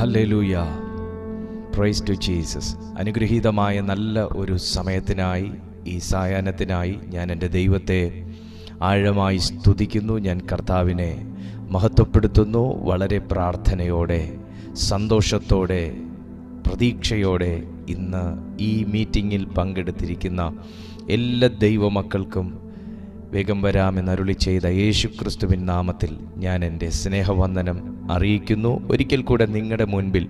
Hallelujah, price to Jesus. അനുഗ്രഹീതമായ നല്ല ഒരു സമയത്തിനായി, ഈ സായാഹ്നത്തിനായി ഞാൻ എൻ്റെ ദൈവത്തെ ആഴമായി സ്തുതിക്കുന്നു. ഞാൻ കർത്താവിനെ മഹത്വപ്പെടുത്തുന്നു. വളരെ പ്രാർത്ഥനയോടെ, സന്തോഷത്തോടെ, പ്രതീക്ഷയോടെ ഇന്ന് ഈ മീറ്റിങ്ങിൽ പങ്കെടുത്തിരിക്കുന്ന എല്ലാ ദൈവമക്കൾക്കും വേഗം വരാമെന്നരുളി ചെയ്ത യേശുക്രിസ്തുവിൻ നാമത്തിൽ ഞാൻ എൻ്റെ സ്നേഹവന്ദനം അറിയിക്കുന്നു. ഒരിക്കൽ കൂടെ നിങ്ങളുടെ മുൻപിൽ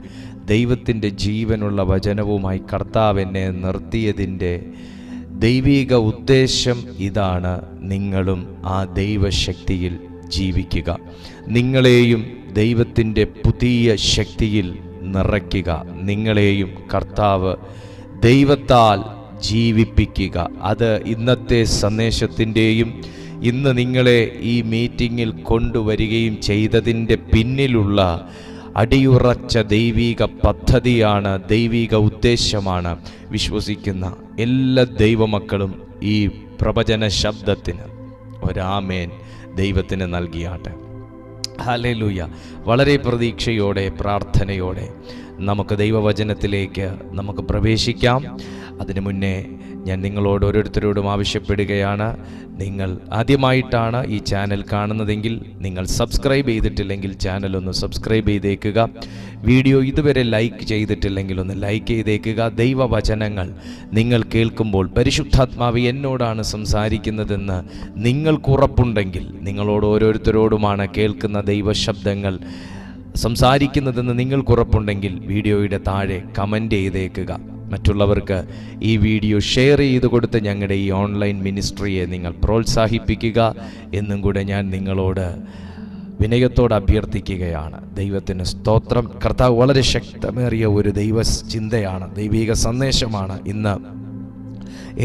ദൈവത്തിൻ്റെ ജീവനുള്ള വചനവുമായി കർത്താവ് എന്നെ നിർത്തിയതിൻ്റെ ദൈവിക ഉദ്ദേശം ഇതാണ്: നിങ്ങളും ആ ദൈവശക്തിയിൽ ജീവിക്കുക, നിങ്ങളെയും ദൈവത്തിൻ്റെ പുതിയ ശക്തിയിൽ നിറയ്ക്കുക, നിങ്ങളെയും കർത്താവ് ദൈവത്താൽ ജീവിപ്പിക്കുക. അത് ഇന്നത്തെ സന്ദേശത്തിൻ്റെയും ഇന്ന് നിങ്ങളെ ഈ മീറ്റിങ്ങിൽ കൊണ്ടുവരികയും ചെയ്തതിൻ്റെ പിന്നിലുള്ള അടിയുറച്ച ദൈവിക പദ്ധതിയാണ്, ദൈവിക ഉദ്ദേശമാണ്. വിശ്വസിക്കുന്ന എല്ലാ ദൈവമക്കളും ഈ പ്രവചന ശബ്ദത്തിന് ഒരാമേൻ ദൈവത്തിന് നൽകിയാട്ടെ. ഹല്ലേലൂയ. വളരെ പ്രതീക്ഷയോടെ, പ്രാർത്ഥനയോടെ നമുക്ക് ദൈവവചനത്തിലേക്ക് നമുക്ക് പ്രവേശിക്കാം. അതിനു മുന്നേ ഞാൻ നിങ്ങളോട് ഓരോരുത്തരോടും ആവശ്യപ്പെടുകയാണ്, നിങ്ങൾ ആദ്യമായിട്ടാണ് ഈ ചാനൽ കാണുന്നതെങ്കിൽ നിങ്ങൾ സബ്സ്ക്രൈബ് ചെയ്തിട്ടില്ലെങ്കിൽ ചാനൽ ഒന്ന് സബ്സ്ക്രൈബ് ചെയ്തേക്കുക. വീഡിയോ ഇതുവരെ ലൈക്ക് ചെയ്തിട്ടില്ലെങ്കിൽ ഒന്ന് ലൈക്ക് ചെയ്തേക്കുക. ദൈവവചനങ്ങൾ നിങ്ങൾ കേൾക്കുമ്പോൾ പരിശുദ്ധാത്മാവ് എന്നോടാണ് സംസാരിക്കുന്നതെന്ന് നിങ്ങൾക്ക് ഉറപ്പുണ്ടെങ്കിൽ, നിങ്ങളോട് ഓരോരുത്തരോടുമാണ് കേൾക്കുന്ന ദൈവശബ്ദങ്ങൾ സംസാരിക്കുന്നതെന്ന് നിങ്ങൾക്കുറപ്പുണ്ടെങ്കിൽ വീഡിയോയുടെ താഴെ കമൻ്റ് ചെയ്തേക്കുക. മറ്റുള്ളവർക്ക് ഈ വീഡിയോ ഷെയർ ചെയ്ത് കൊടുത്ത് ഞങ്ങളുടെ ഈ ഓൺലൈൻ മിനിസ്ട്രിയെ നിങ്ങൾ പ്രോത്സാഹിപ്പിക്കുക എന്നും കൂടെ ഞാൻ നിങ്ങളോട് വിനയത്തോട് അഭ്യർത്ഥിക്കുകയാണ്. ദൈവത്തിന് സ്തോത്രം. കർത്താവ് വളരെ ശക്തമേറിയ ഒരു ദൈവ ചിന്തയാണ്, ദൈവിക സന്ദേശമാണ് ഇന്ന്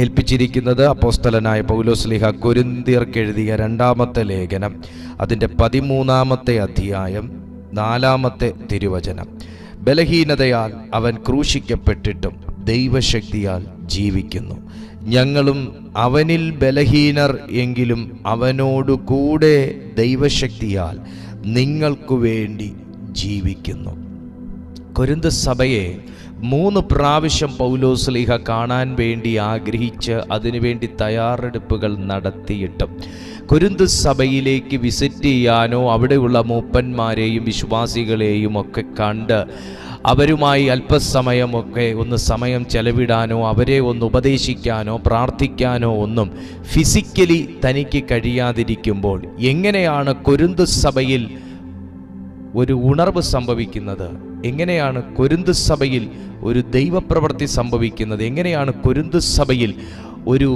ഏൽപ്പിച്ചിരിക്കുന്നത്. അപ്പോസ്തലനായ പൗലോസ്ലീഹ കൊരിന്ത്യർക്ക് എഴുതിയ 2-ാമത്തെ ലേഖനം, അതിൻ്റെ 13-ാമത്തെ അധ്യായം 4-ാമത്തെ തിരുവചനം. ബലഹീനതയാൽ അവൻ ക്രൂശിക്കപ്പെട്ടിട്ടും ദൈവശക്തിയാൽ ജീവിക്കുന്നു. ഞങ്ങളും അവനിൽ ബലഹീനർ എങ്കിലും അവനോടുകൂടെ ദൈവശക്തിയാൽ നിങ്ങൾക്കു വേണ്ടി ജീവിക്കുന്നു. കൊരിന്ത് സഭയെ 3 പ്രാവശ്യം പൗലോസ്ലീഹ കാണാൻ വേണ്ടി ആഗ്രഹിച്ച് അതിനുവേണ്ടി തയ്യാറെടുപ്പുകൾ നടത്തിയിട്ടും കൊരിന്ത് സഭയിലേക്ക് വിസിറ്റ് ചെയ്യാനോ അവിടെയുള്ള മൂപ്പന്മാരെയും വിശ്വാസികളെയും ഒക്കെ കണ്ട് അവരുമായി അല്പസമയമൊക്കെ ഒന്ന് സമയം ചെലവിടാനോ അവരെ ഒന്ന് ഉപദേശിക്കാനോ പ്രാർത്ഥിക്കാനോ ഒന്നും ഫിസിക്കലി തനിക്ക് കഴിയാതിരിക്കുമ്പോൾ എങ്ങനെയാണ് കൊരിന്ത് സഭയിൽ ഒരു ഉണർവ് സംഭവിക്കുന്നത്? എങ്ങനെയാണ് കൊരിന്ത് സഭയിൽ ഒരു ദൈവപ്രവൃത്തി സംഭവിക്കുന്നത്? എങ്ങനെയാണ് കൊരിന്ത് സഭയിൽ ഒരു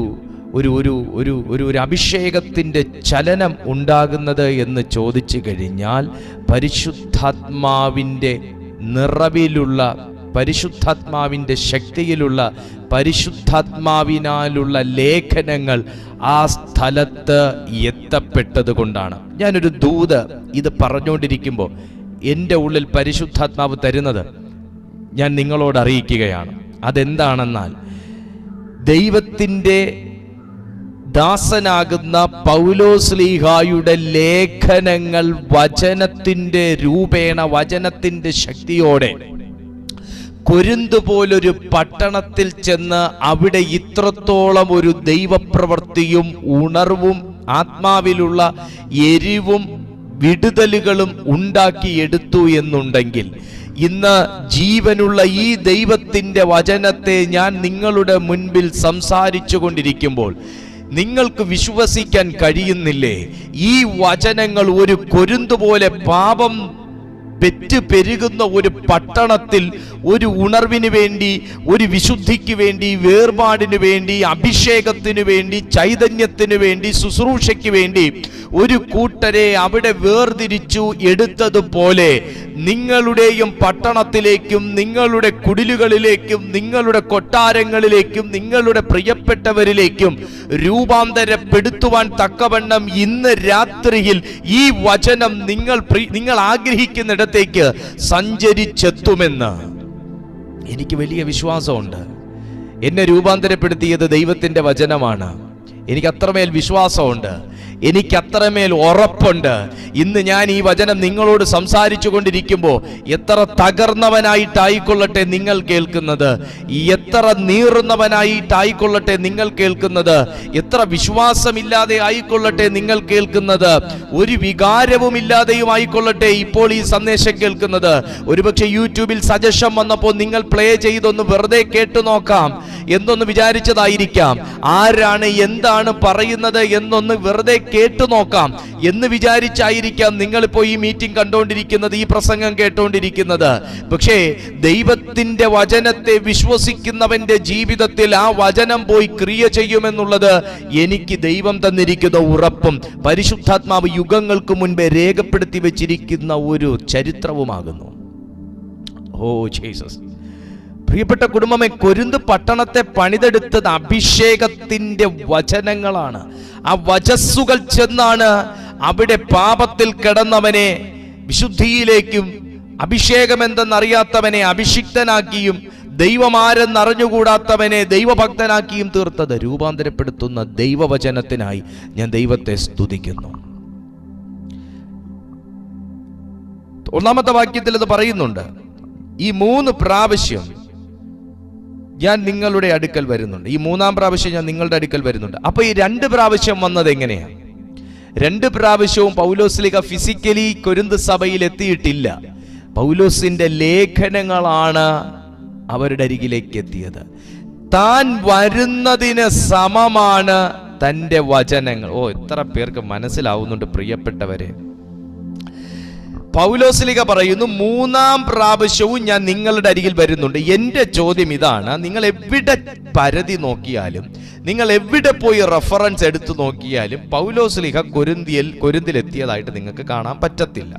ഒരു ഒരു ഒരു ഒരു ഒരു അഭിഷേകത്തിൻ്റെ ചലനം ഉണ്ടാകുന്നത് എന്ന് ചോദിച്ചു കഴിഞ്ഞാൽ, പരിശുദ്ധാത്മാവിൻ്റെ നിറവിലുള്ള, പരിശുദ്ധാത്മാവിൻ്റെ ശക്തിയിലുള്ള, പരിശുദ്ധാത്മാവിനാലുള്ള ലേഖനങ്ങൾ ആ സ്ഥലത്ത് എത്തപ്പെട്ടത് കൊണ്ടാണ്. ഞാനൊരു ദൂത് ഇത് പറഞ്ഞുകൊണ്ടിരിക്കുമ്പോൾ എൻ്റെ ഉള്ളിൽ പരിശുദ്ധാത്മാവ് തരുന്നത് ഞാൻ നിങ്ങളോട് അറിയിക്കുകയാണ്. അതെന്താണെന്നാൽ, ദൈവത്തിൻ്റെ ദാസനാകുന്ന പൗലോസ്ലീഹായുടെ ലേഖനങ്ങൾ വചനത്തിൻ്റെ രൂപേണ, വചനത്തിൻ്റെ ശക്തിയോടെ കൊരിന്ത് പോലൊരു പട്ടണത്തിൽ ചെന്ന് അവിടെ ഇത്രത്തോളം ഒരു ദൈവപ്രവൃത്തിയും ഉണർവും ആത്മാവിലുള്ള എരിവും വിടുതലുകളും ഉണ്ടാക്കിയെടുത്തു എന്നുണ്ടെങ്കിൽ, ഇന്ന് ജീവനുള്ള ഈ ദൈവത്തിൻ്റെ വചനത്തെ ഞാൻ നിങ്ങളുടെ മുൻപിൽ സംസാരിച്ചു കൊണ്ടിരിക്കുമ്പോൾ നിങ്ങൾക്ക് വിശ്വസിക്കാൻ കഴിയുന്നില്ലേ? ഈ വചനങ്ങൾ ഒരു കൊരിന്ത് പോലെ പാപം പെറ്റ് പെരുകുന്ന ഒരു പട്ടണത്തിൽ ഒരു ഉണർവിന് വേണ്ടി, ഒരു വിശുദ്ധിക്ക് വേണ്ടി, വേർപാടിന് വേണ്ടി, അഭിഷേകത്തിന് വേണ്ടി, ചൈതന്യത്തിന് വേണ്ടി, ശുശ്രൂഷയ്ക്ക് വേണ്ടി ഒരു കൂട്ടരെ അവിടെ വേർതിരിച്ചു എടുത്തതുപോലെ നിങ്ങളുടെയും പട്ടണത്തിലേക്കും, നിങ്ങളുടെ കുടിലുകളിലേക്കും, നിങ്ങളുടെ കൊട്ടാരങ്ങളിലേക്കും, നിങ്ങളുടെ പ്രിയപ്പെട്ടവരിലേക്കും രൂപാന്തരപ്പെടുത്തുവാൻ തക്കവണ്ണം ഇന്ന് രാത്രിയിൽ ഈ വചനം നിങ്ങൾ ആഗ്രഹിക്കുന്നിടത്തേക്ക് സഞ്ചരിച്ചെത്തുമെന്ന് എനിക്ക് വലിയ വിശ്വാസമുണ്ട്. എന്നെ രൂപാന്തരപ്പെടുത്തിയത് ദൈവത്തിൻ്റെ വചനമാണ്. എനിക്ക് അത്രമേൽ വിശ്വാസമുണ്ട്. എനിക്ക് അത്രമേൽ ഉറപ്പുണ്ട്. ഇന്ന് ഞാൻ ഈ വചനം നിങ്ങളോട് സംസാരിച്ചു കൊണ്ടിരിക്കുമ്പോൾ എത്ര തകർന്നവനായിട്ടായിക്കൊള്ളട്ടെ നിങ്ങൾ കേൾക്കുന്നത്, എത്ര നീറുന്നവനായിട്ടായിക്കൊള്ളട്ടെ നിങ്ങൾ കേൾക്കുന്നത്, എത്ര വിശ്വാസമില്ലാതെ ആയിക്കൊള്ളട്ടെ നിങ്ങൾ കേൾക്കുന്നത്, ഒരു വികാരവും ഇല്ലാതെയും ആയിക്കൊള്ളട്ടെ ഇപ്പോൾ ഈ സന്ദേശം കേൾക്കുന്നത്. ഒരുപക്ഷെ യൂട്യൂബിൽ സജഷൻ വന്നപ്പോൾ നിങ്ങൾ പ്ലേ ചെയ്തൊന്ന് വെറുതെ കേട്ടു നോക്കാം എന്നൊന്ന് വിചാരിച്ചതായിരിക്കാം. ആരാണ് എന്താണ് പറയുന്നത് എന്നൊന്ന് വെറുതെ കേട്ടു നോക്കാം എന്ന് വിചാരിച്ചായിരിക്കാം നിങ്ങളിപ്പോ ഈ മീറ്റിംഗ് കണ്ടുകൊണ്ടിരിക്കുന്നത്, ഈ പ്രസംഗം കേട്ടുകൊണ്ടിരിക്കുന്നത്. പക്ഷേ ദൈവത്തിന്റെ വചനത്തെ വിശ്വസിക്കുന്നവന്റെ ജീവിതത്തിൽ ആ വചനം പോയി ക്രിയ ചെയ്യുമെന്നുള്ളത് എനിക്ക് ദൈവം തന്നിരിക്കുന്ന ഉറപ്പും പരിശുദ്ധാത്മാവ് യുഗങ്ങൾക്ക് മുൻപേ രേഖപ്പെടുത്തി വെച്ചിരിക്കുന്ന ഒരു ചരിത്രവുമാകുന്നു. Oh Jesus. പ്രിയപ്പെട്ട കുടുംബമേ, കൊരിന്ത് പട്ടണത്തെ പണിതെടുത്തത് അഭിഷേകത്തിന്റെ വചനങ്ങളാണ്. ആ വചസ്സുകൾ ചെന്നാണ് അവിടെ പാപത്തിൽ കിടന്നവനെ വിശുദ്ധിയിലേക്കും അഭിഷേകം എന്തെന്നറിയാത്തവനെ അഭിഷിക്തനാക്കിയും ദൈവമാരെന്നറിഞ്ഞുകൂടാത്തവനെ ദൈവഭക്തനാക്കിയും തീർത്തത്. രൂപാന്തരപ്പെടുത്തുന്ന ദൈവവചനത്തിനായി ഞാൻ ദൈവത്തെ സ്തുതിക്കുന്നു. ഒന്നാമത്തെ വാക്യത്തിൽ ഇത് പറയുന്നുണ്ട്, ഈ 3 പ്രാവശ്യം ഞാൻ നിങ്ങളുടെ അടുക്കൽ വരുന്നുണ്ട്. ഈ 3-ാം പ്രാവശ്യം ഞാൻ നിങ്ങളുടെ അടുക്കൽ വരുന്നുണ്ട്. അപ്പൊ ഈ 2 പ്രാവശ്യം വന്നത് എങ്ങനെയാണ്? 2 പ്രാവശ്യവും പൗലോസ്ലീഹ ഫിസിക്കലി കൊരിന്ത് സഭയിൽ എത്തിയിട്ടില്ല. പൗലോസിന്റെ ലേഖനങ്ങളാണ് അവരുടെ അരികിലേക്ക് എത്തിയത്. താൻ വരുന്നതിന് സമമാണ് തന്റെ വചനങ്ങൾ. ഓ, എത്ര പേർക്ക് മനസ്സിലാവുന്നുണ്ട് പ്രിയപ്പെട്ടവരെ. പൗലോസ്ലീഹ പറയുന്നു, 3-ാം പ്രാവശ്യവും ഞാൻ നിങ്ങളുടെ അരികിൽ വരുന്നുണ്ട്. എന്റെ ചോദ്യം ഇതാണ്, നിങ്ങൾ എവിടെ പരതി നോക്കിയാലും, നിങ്ങൾ എവിടെ പോയി റെഫറൻസ് എടുത്തു നോക്കിയാലും പൗലോസ്ലീഹ കൊരിന്തിലെത്തിയതായിട്ട് നിങ്ങൾക്ക് കാണാൻ പറ്റത്തില്ല.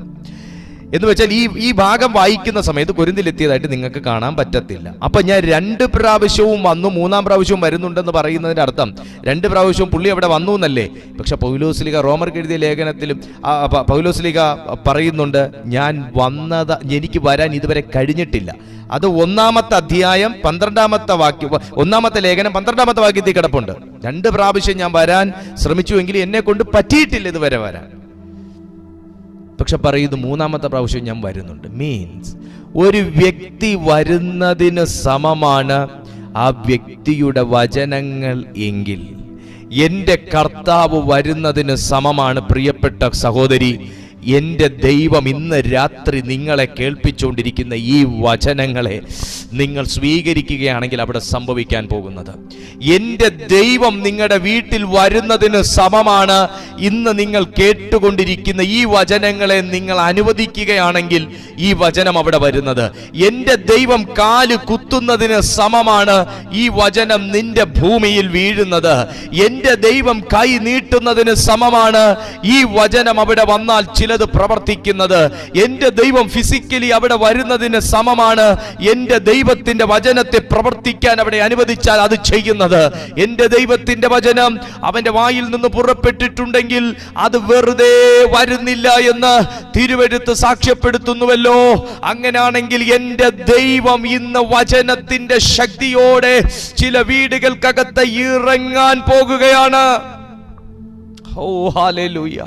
എന്ന് വെച്ചാൽ ഈ ഭാഗം വായിക്കുന്ന സമയത്ത് കൊരിന്തിലെത്തിയതായിട്ട് നിങ്ങൾക്ക് കാണാൻ പറ്റത്തില്ല. അപ്പൊ ഞാൻ 2 പ്രാവശ്യവും വന്നു, 3-ാം പ്രാവശ്യവും വരുന്നുണ്ടെന്ന് പറയുന്നതിന്റെ അർത്ഥം 2 പ്രാവശ്യവും പുള്ളി അവിടെ വന്നു എന്നല്ലേ. പക്ഷെ പൗലോസ്ലീഹ റോമർക്ക് എഴുതിയ ലേഖനത്തിലും പൗലോസ്ലീഹ പറയുന്നുണ്ട്, ഞാൻ വന്നത് എനിക്ക് വരാൻ ഇതുവരെ കഴിഞ്ഞിട്ടില്ല. അത് 1-ാമത്തെ അധ്യായം 12-ാമത്തെ വാക്യം, 1-ാമത്തെ ലേഖനം 12-ാമത്തെ വാക്യത്തിൽ കിടപ്പുണ്ട്. 2 പ്രാവശ്യം ഞാൻ വരാൻ ശ്രമിച്ചുവെങ്കിലും എന്നെ കൊണ്ട് പറ്റിയിട്ടില്ല ഇതുവരെ വരാൻ. പക്ഷെ പറയുന്നു 3-ാമത്തെ പ്രാവശ്യം ഞാൻ വരുന്നുണ്ട്. മീൻസ് ഒരു വ്യക്തി വരുന്നതിന് സമമാണ് ആ വ്യക്തിയുടെ വചനങ്ങൾ എങ്കിൽ എൻ്റെ കർത്താവ് വരുന്നതിന് സമമാണ്. പ്രിയപ്പെട്ട സഹോദരി, എൻ്റെ ദൈവം ഇന്ന് രാത്രി നിങ്ങളെ കേൾപ്പിച്ചുകൊണ്ടിരിക്കുന്ന ഈ വചനങ്ങളെ നിങ്ങൾ സ്വീകരിക്കുകയാണെങ്കിൽ അവിടെ സംഭവിക്കാൻ പോകുന്നത്, എൻ്റെ ദൈവം നിങ്ങളുടെ വീട്ടിൽ വരുന്നതിന് സമമാണ്. ഇന്ന് നിങ്ങൾ കേട്ടുകൊണ്ടിരിക്കുന്ന ഈ വചനങ്ങളെ നിങ്ങൾ അനുവദിക്കുകയാണെങ്കിൽ ഈ വചനം അവിടെ വരുന്നത്. എൻ്റെ ദൈവം കാല് കുത്തുന്നതിന് സമമാണ് ഈ വചനം നിന്റെ ഭൂമിയിൽ വീഴുന്നത്. എൻ്റെ ദൈവം കൈ നീട്ടുന്നതിന് സമമാണ് ഈ വചനം അവിടെ വന്നാൽ ചിലത് പ്രവർത്തിക്കുന്നത്. എൻ്റെ ദൈവം ഫിസിക്കലി അവിടെ വരുന്നതിന് സമമാണ് എൻ്റെ ദൈവത്തിന്റെ വചനത്തെ പ്രവർത്തിക്കാൻ അവിടെ അനുവദിച്ചാൽ അത് ചെയ്യുന്നത്. എൻ്റെ ദൈവത്തിന്റെ വചനം അവന്റെ വായിൽ നിന്ന് പുറപ്പെട്ടിട്ടുണ്ടെങ്കിൽ അത് വെറുതെ വരുന്നില്ല എന്ന് തിരുവെഴുത്ത് സാക്ഷ്യപ്പെടുത്തുന്നുവല്ലോ. അങ്ങനെയാണെങ്കിൽ എൻ്റെ ദൈവം ഇന്ന് വചനത്തിന്റെ ശക്തിയോടെ ചില വീടുകൾക്കകത്ത് ഇറങ്ങാൻ പോകുകയാണ്. ഓ ഹല്ലേലൂയ.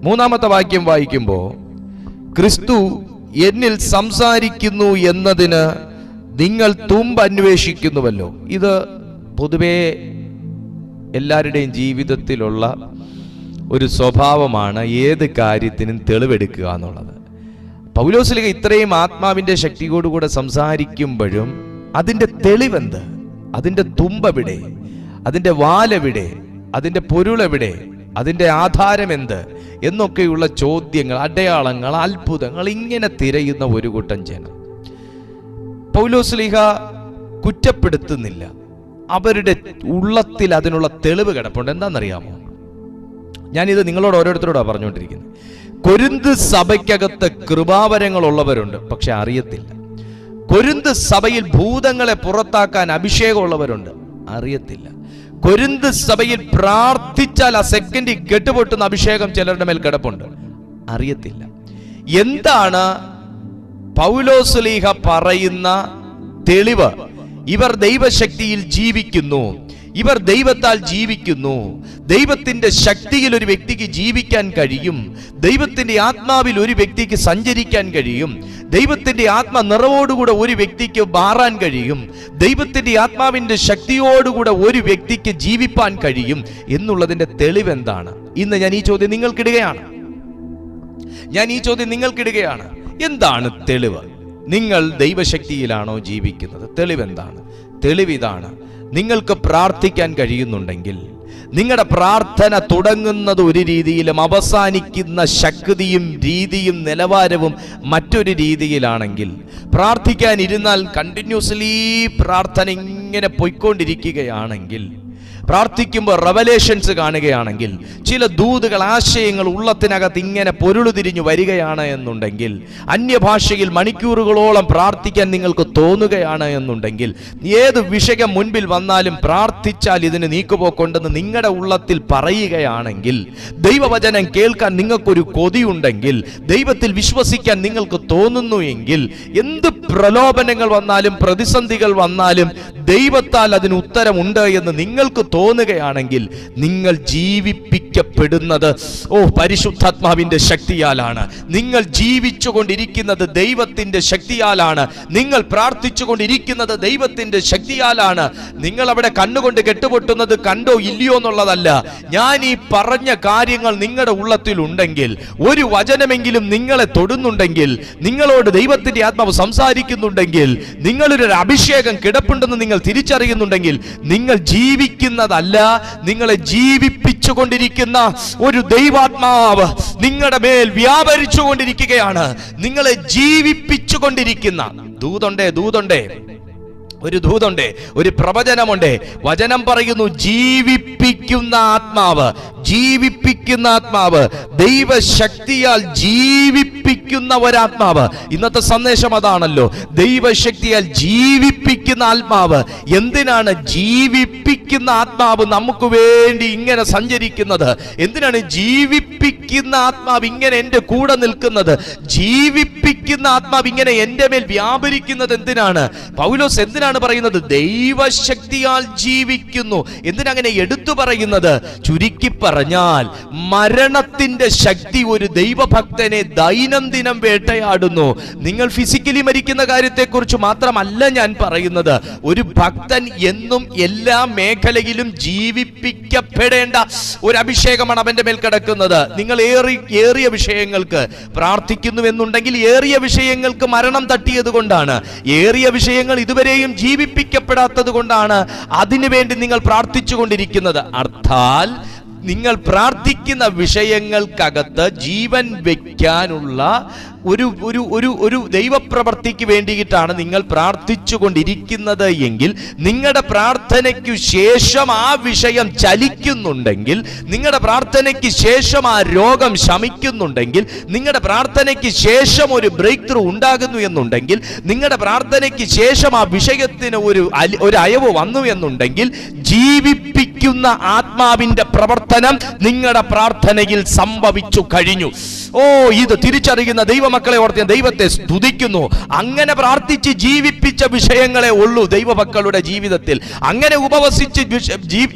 മൂന്നാമത്തെ വാക്യം വായിക്കുമ്പോൾ, ക്രിസ്തു എന്നിൽ സംസാരിക്കുന്നു എന്നതിന് നിങ്ങൾ തുമ്പ് അന്വേഷിക്കുന്നുവല്ലോ. ഇത് പൊതുവേ എല്ലാവരുടെയും ജീവിതത്തിലുള്ള ഒരു സ്വഭാവമാണ്, ഏത് കാര്യത്തിനും തെളിവെടുക്കുക എന്നുള്ളത്. പൗലോസ്ലീഹ ഇത്രയും ആത്മാവിന്റെ ശക്തിയോടുകൂടെ സംസാരിക്കുമ്പോഴും അതിന്റെ തെളിവെന്ത്, അതിന്റെ തുമ്പെവിടെ, അതിന്റെ വാലെവിടെ, അതിന്റെ പൊരുളെവിടെ, അതിന്റെ ആധാരം എന്ത് എന്നൊക്കെയുള്ള ചോദ്യങ്ങൾ, അടയാളങ്ങൾ, അത്ഭുതങ്ങൾ ഇങ്ങനെ തിരയുന്ന ഒരു കൂട്ടം ജനം. പൗലോസ്ലീഹ കുറ്റപ്പെടുത്തുന്നില്ല, അവരുടെ ഉള്ളത്തിൽ അതിനുള്ള തെളിവ് കിടപ്പുണ്ട്. എന്താണെന്നറിയാമോ? ഞാനിത് നിങ്ങളോട് ഓരോരുത്തരോടാണ് പറഞ്ഞുകൊണ്ടിരിക്കുന്നത്. കൊരിന്ത് സഭയ്ക്കകത്ത് കൃപാവരങ്ങൾ ഉള്ളവരുണ്ട്, പക്ഷെ അറിയത്തില്ല. കൊരിന്ത് സഭയിൽ ഭൂതങ്ങളെ പുറത്താക്കാൻ അഭിഷേകമുള്ളവരുണ്ട്, അറിയത്തില്ല. കൊരിന്ത് സഭയിൽ പ്രാർത്ഥിച്ചാൽ ആ സെക്കൻഡിൽ കെട്ടുപൊട്ടുന്ന അഭിഷേകം ചിലരുടെ മേൽ കിടപ്പുണ്ട്, അറിയത്തില്ല. എന്താണ് പൗലോസ്ലീഹ പറയുന്ന തെളിവ്? ഇവർ ദൈവശക്തിയിൽ ജീവിക്കുന്നു, ഇവർ ദൈവത്താൽ ജീവിക്കുന്നു. ദൈവത്തിന്റെ ശക്തിയിൽ ഒരു വ്യക്തിക്ക് ജീവിക്കാൻ കഴിയും. ദൈവത്തിന്റെ ആത്മാവിൽ ഒരു വ്യക്തിക്ക് സഞ്ചരിക്കാൻ കഴിയും. ദൈവത്തിന്റെ ആത്മ നിറവോടുകൂടെ ഒരു വ്യക്തിക്ക് മാറാൻ കഴിയും. ദൈവത്തിന്റെ ആത്മാവിന്റെ ശക്തിയോടുകൂടെ ഒരു വ്യക്തിക്ക് ജീവിപ്പാൻ കഴിയും എന്നുള്ളതിന്റെ തെളിവ് എന്താണ്? ഇന്ന് ഞാൻ ഈ ചോദ്യം നിങ്ങൾക്കിടുകയാണ്. എന്താണ് തെളിവ്? നിങ്ങൾ ദൈവശക്തിയിലാണോ ജീവിക്കുന്നത്? തെളിവെന്താണ്? തെളിവിതാണ്. നിങ്ങൾക്ക് പ്രാർത്ഥിക്കാൻ കഴിയുന്നുണ്ടെങ്കിൽ, നിങ്ങളുടെ പ്രാർത്ഥന തുടങ്ങുന്നത് ഒരു രീതിയിലും അവസാനിക്കുന്ന ശക്തിയും രീതിയും നിലവാരവും മറ്റൊരു രീതിയിലാണെങ്കിൽ, പ്രാർത്ഥിക്കാനിരുന്നാൽ കണ്ടിന്യൂസ്ലി പ്രാർത്ഥന ഇങ്ങനെ പോയിക്കൊണ്ടിരിക്കുകയാണെങ്കിൽ, പ്രാർത്ഥിക്കുമ്പോൾ റെവലേഷൻസ് കാണുകയാണെങ്കിൽ, ചില ദൂതുകൾ, ആശയങ്ങൾ ഉള്ളത്തിനകത്ത് ഇങ്ങനെ പൊരുളുതിരിഞ്ഞു വരികയാണ് എന്നുണ്ടെങ്കിൽ, അന്യഭാഷയിൽ മണിക്കൂറുകളോളം പ്രാർത്ഥിക്കാൻ നിങ്ങൾക്ക് തോന്നുകയാണ് എന്നുണ്ടെങ്കിൽ, ഏത് വിഷയം മുൻപിൽ വന്നാലും പ്രാർത്ഥിച്ചാൽ ഇതിന് നീക്കുപോക്കുണ്ടെന്ന് നിങ്ങളുടെ ഉള്ളത്തിൽ പറയുകയാണെങ്കിൽ, ദൈവവചനം കേൾക്കാൻ നിങ്ങൾക്കൊരു കൊതിയുണ്ടെങ്കിൽ, ദൈവത്തിൽ വിശ്വസിക്കാൻ നിങ്ങൾക്ക് തോന്നുന്നു എങ്കിൽ, എന്ത് പ്രലോഭനങ്ങൾ വന്നാലും പ്രതിസന്ധികൾ വന്നാലും ദൈവത്താൽ അതിന് ഉത്തരമുണ്ട് എന്ന് നിങ്ങൾക്ക് തോന്നുകയാണെങ്കിൽ, നിങ്ങൾ ജീവിപ്പിക്കപ്പെടുന്നത് പരിശുദ്ധാത്മാവിന്റെ ശക്തിയാലാണ്. നിങ്ങൾ ജീവിച്ചുകൊണ്ടിരിക്കുന്നത് ദൈവത്തിന്റെ ശക്തിയാലാണ്. നിങ്ങൾ പ്രാർത്ഥിച്ചുകൊണ്ടിരിക്കുന്നത് ദൈവത്തിന്റെ ശക്തിയാലാണ്. നിങ്ങൾ അവിടെ കണ്ണുകൊണ്ട് കെട്ടുപൊട്ടുന്നത് കണ്ടോ ഇല്ലയോ എന്നുള്ളതല്ല. ഞാൻ ഈ പറഞ്ഞ കാര്യങ്ങൾ നിങ്ങളുടെ ഉള്ളത്തിൽ ഉണ്ടെങ്കിൽ, ഒരു വചനമെങ്കിലും നിങ്ങളെ തൊടുന്നുണ്ടെങ്കിൽ, നിങ്ങളോട് ദൈവത്തിന്റെ ആത്മാവ് സംസാരിക്കുന്നുണ്ടെങ്കിൽ, നിങ്ങളൊരു അഭിഷേകം കിടപ്പുണ്ടെന്ന് നിങ്ങൾ തിരിച്ചറിയുന്നുണ്ടെങ്കിൽ, നിങ്ങൾ ജീവിക്കുന്നതല്ല, നിങ്ങളെ ജീവിപ്പിച്ചുകൊണ്ടിരിക്കുന്ന ഒരു ദൈവാത്മാവ് നിങ്ങളുടെ മേൽ വ്യാപരിച്ചുകൊണ്ടിരിക്കുകയാണ്. നിങ്ങളെ ജീവിപ്പിച്ചുകൊണ്ടിരിക്കുന്ന ദൂതുണ്ടേ, ഒരു ദൂതുണ്ട്, ഒരു പ്രവചനമുണ്ട്. വചനം പറയുന്നു, ജീവിപ്പിക്കുന്ന ആത്മാവ്, ദൈവശക്തിയാൽ ജീവിപ്പിക്കുന്ന ഒരാത്മാവ്. ഇന്നത്തെ സന്ദേശം അതാണല്ലോ, ദൈവശക്തിയാൽ ജീവിപ്പിക്കുന്ന ആത്മാവ്. എന്തിനാണ് ജീവിപ്പിക്കുന്ന ആത്മാവ് നമുക്ക് വേണ്ടി ഇങ്ങനെ സഞ്ചരിക്കുന്നത്? എന്തിനാണ് ജീവിപ്പിക്കുന്ന ആത്മാവ് ഇങ്ങനെ എന്റെ കൂടെ നിൽക്കുന്നത്? ജീവിപ്പിക്കുന്ന ആത്മാവ് ഇങ്ങനെ എന്റെ മേൽ വ്യാപരിക്കുന്നത് എന്തിനാണ്? പൗലോസ് എന്തിനാണ് പറയുന്നത്? ദൈവശക്തിയാൽ ജീവിക്കുന്നു. എന്തിനങ്ങനെ എടുത്തു പറയുന്നത്? ചുരുക്കി പറഞ്ഞാൽ, മരണത്തിന്റെ ശക്തി ഒരു ദൈവഭക്തനെ ദൈനംദിനം വേട്ടയാടുന്നു. നിങ്ങൾ ഫിസിക്കലി മരിക്കുന്ന കാര്യത്തെക്കുറിച്ച് മാത്രമല്ല ഞാൻ പറയുന്നത്. ഒരു ഭക്തൻ എന്നും എല്ലാ മേഖലയിലും ജീവിപ്പിക്കപ്പെടേണ്ട ഒരു അഭിഷേകമാണ് അവന്റെ മേൽ കിടക്കുന്നത്. നിങ്ങൾ ഏറിയ വിഷയങ്ങൾക്ക് പ്രാർത്ഥിക്കുന്നു എന്നുണ്ടെങ്കിൽ, ഏറിയ വിഷയങ്ങൾക്ക് മരണം തട്ടിയത് കൊണ്ടാണ്. ഏറിയ വിഷയങ്ങൾ ഇതുവരെയും ജീവിപ്പിക്കപ്പെടാത്തത് കൊണ്ടാണ് അതിനുവേണ്ടി നിങ്ങൾ പ്രാർത്ഥിച്ചു കൊണ്ടിരിക്കുന്നത്. അർത്ഥാൽ നിങ്ങൾ പ്രാർത്ഥിക്കുന്ന വിഷയങ്ങൾക്കകത്ത് ജീവൻ വയ്ക്കാനുള്ള ഒരു ദൈവപ്രവർത്തിക്ക് വേണ്ടിയിട്ടാണ് നിങ്ങൾ പ്രാർത്ഥിച്ചു കൊണ്ടിരിക്കുന്നത് എങ്കിൽ, നിങ്ങളുടെ പ്രാർത്ഥനയ്ക്ക് ശേഷം ആ വിഷയം ചലിക്കുന്നുണ്ടെങ്കിൽ, നിങ്ങളുടെ പ്രാർത്ഥനയ്ക്ക് ശേഷം ആ രോഗം ശമിക്കുന്നുണ്ടെങ്കിൽ, നിങ്ങളുടെ പ്രാർത്ഥനയ്ക്ക് ശേഷം ഒരു ബ്രേക്ക് ത്രൂ ഉണ്ടാകുന്നു എന്നുണ്ടെങ്കിൽ, നിങ്ങളുടെ പ്രാർത്ഥനയ്ക്ക് ശേഷം ആ വിഷയത്തിന് ഒരു അയവ് വന്നു എന്നുണ്ടെങ്കിൽ, ജീവിപ്പിക്കുന്ന ആത്മാവിന്റെ പ്രവർത്തനം നിങ്ങളുടെ പ്രാർത്ഥനയിൽ സംഭവിച്ചു കഴിഞ്ഞു. ഇത് തിരിച്ചറിയുന്ന ദൈവമക്കളെ ഓർത്ത് ദൈവത്തെ സ്തുതിക്കുന്നു. അങ്ങനെ പ്രാർത്ഥിച്ച് ജീവിപ്പിച്ച വിഷയങ്ങളെ ഉള്ളൂ ദൈവമക്കളുടെ ജീവിതത്തിൽ. അങ്ങനെ ഉപവസിച്ച്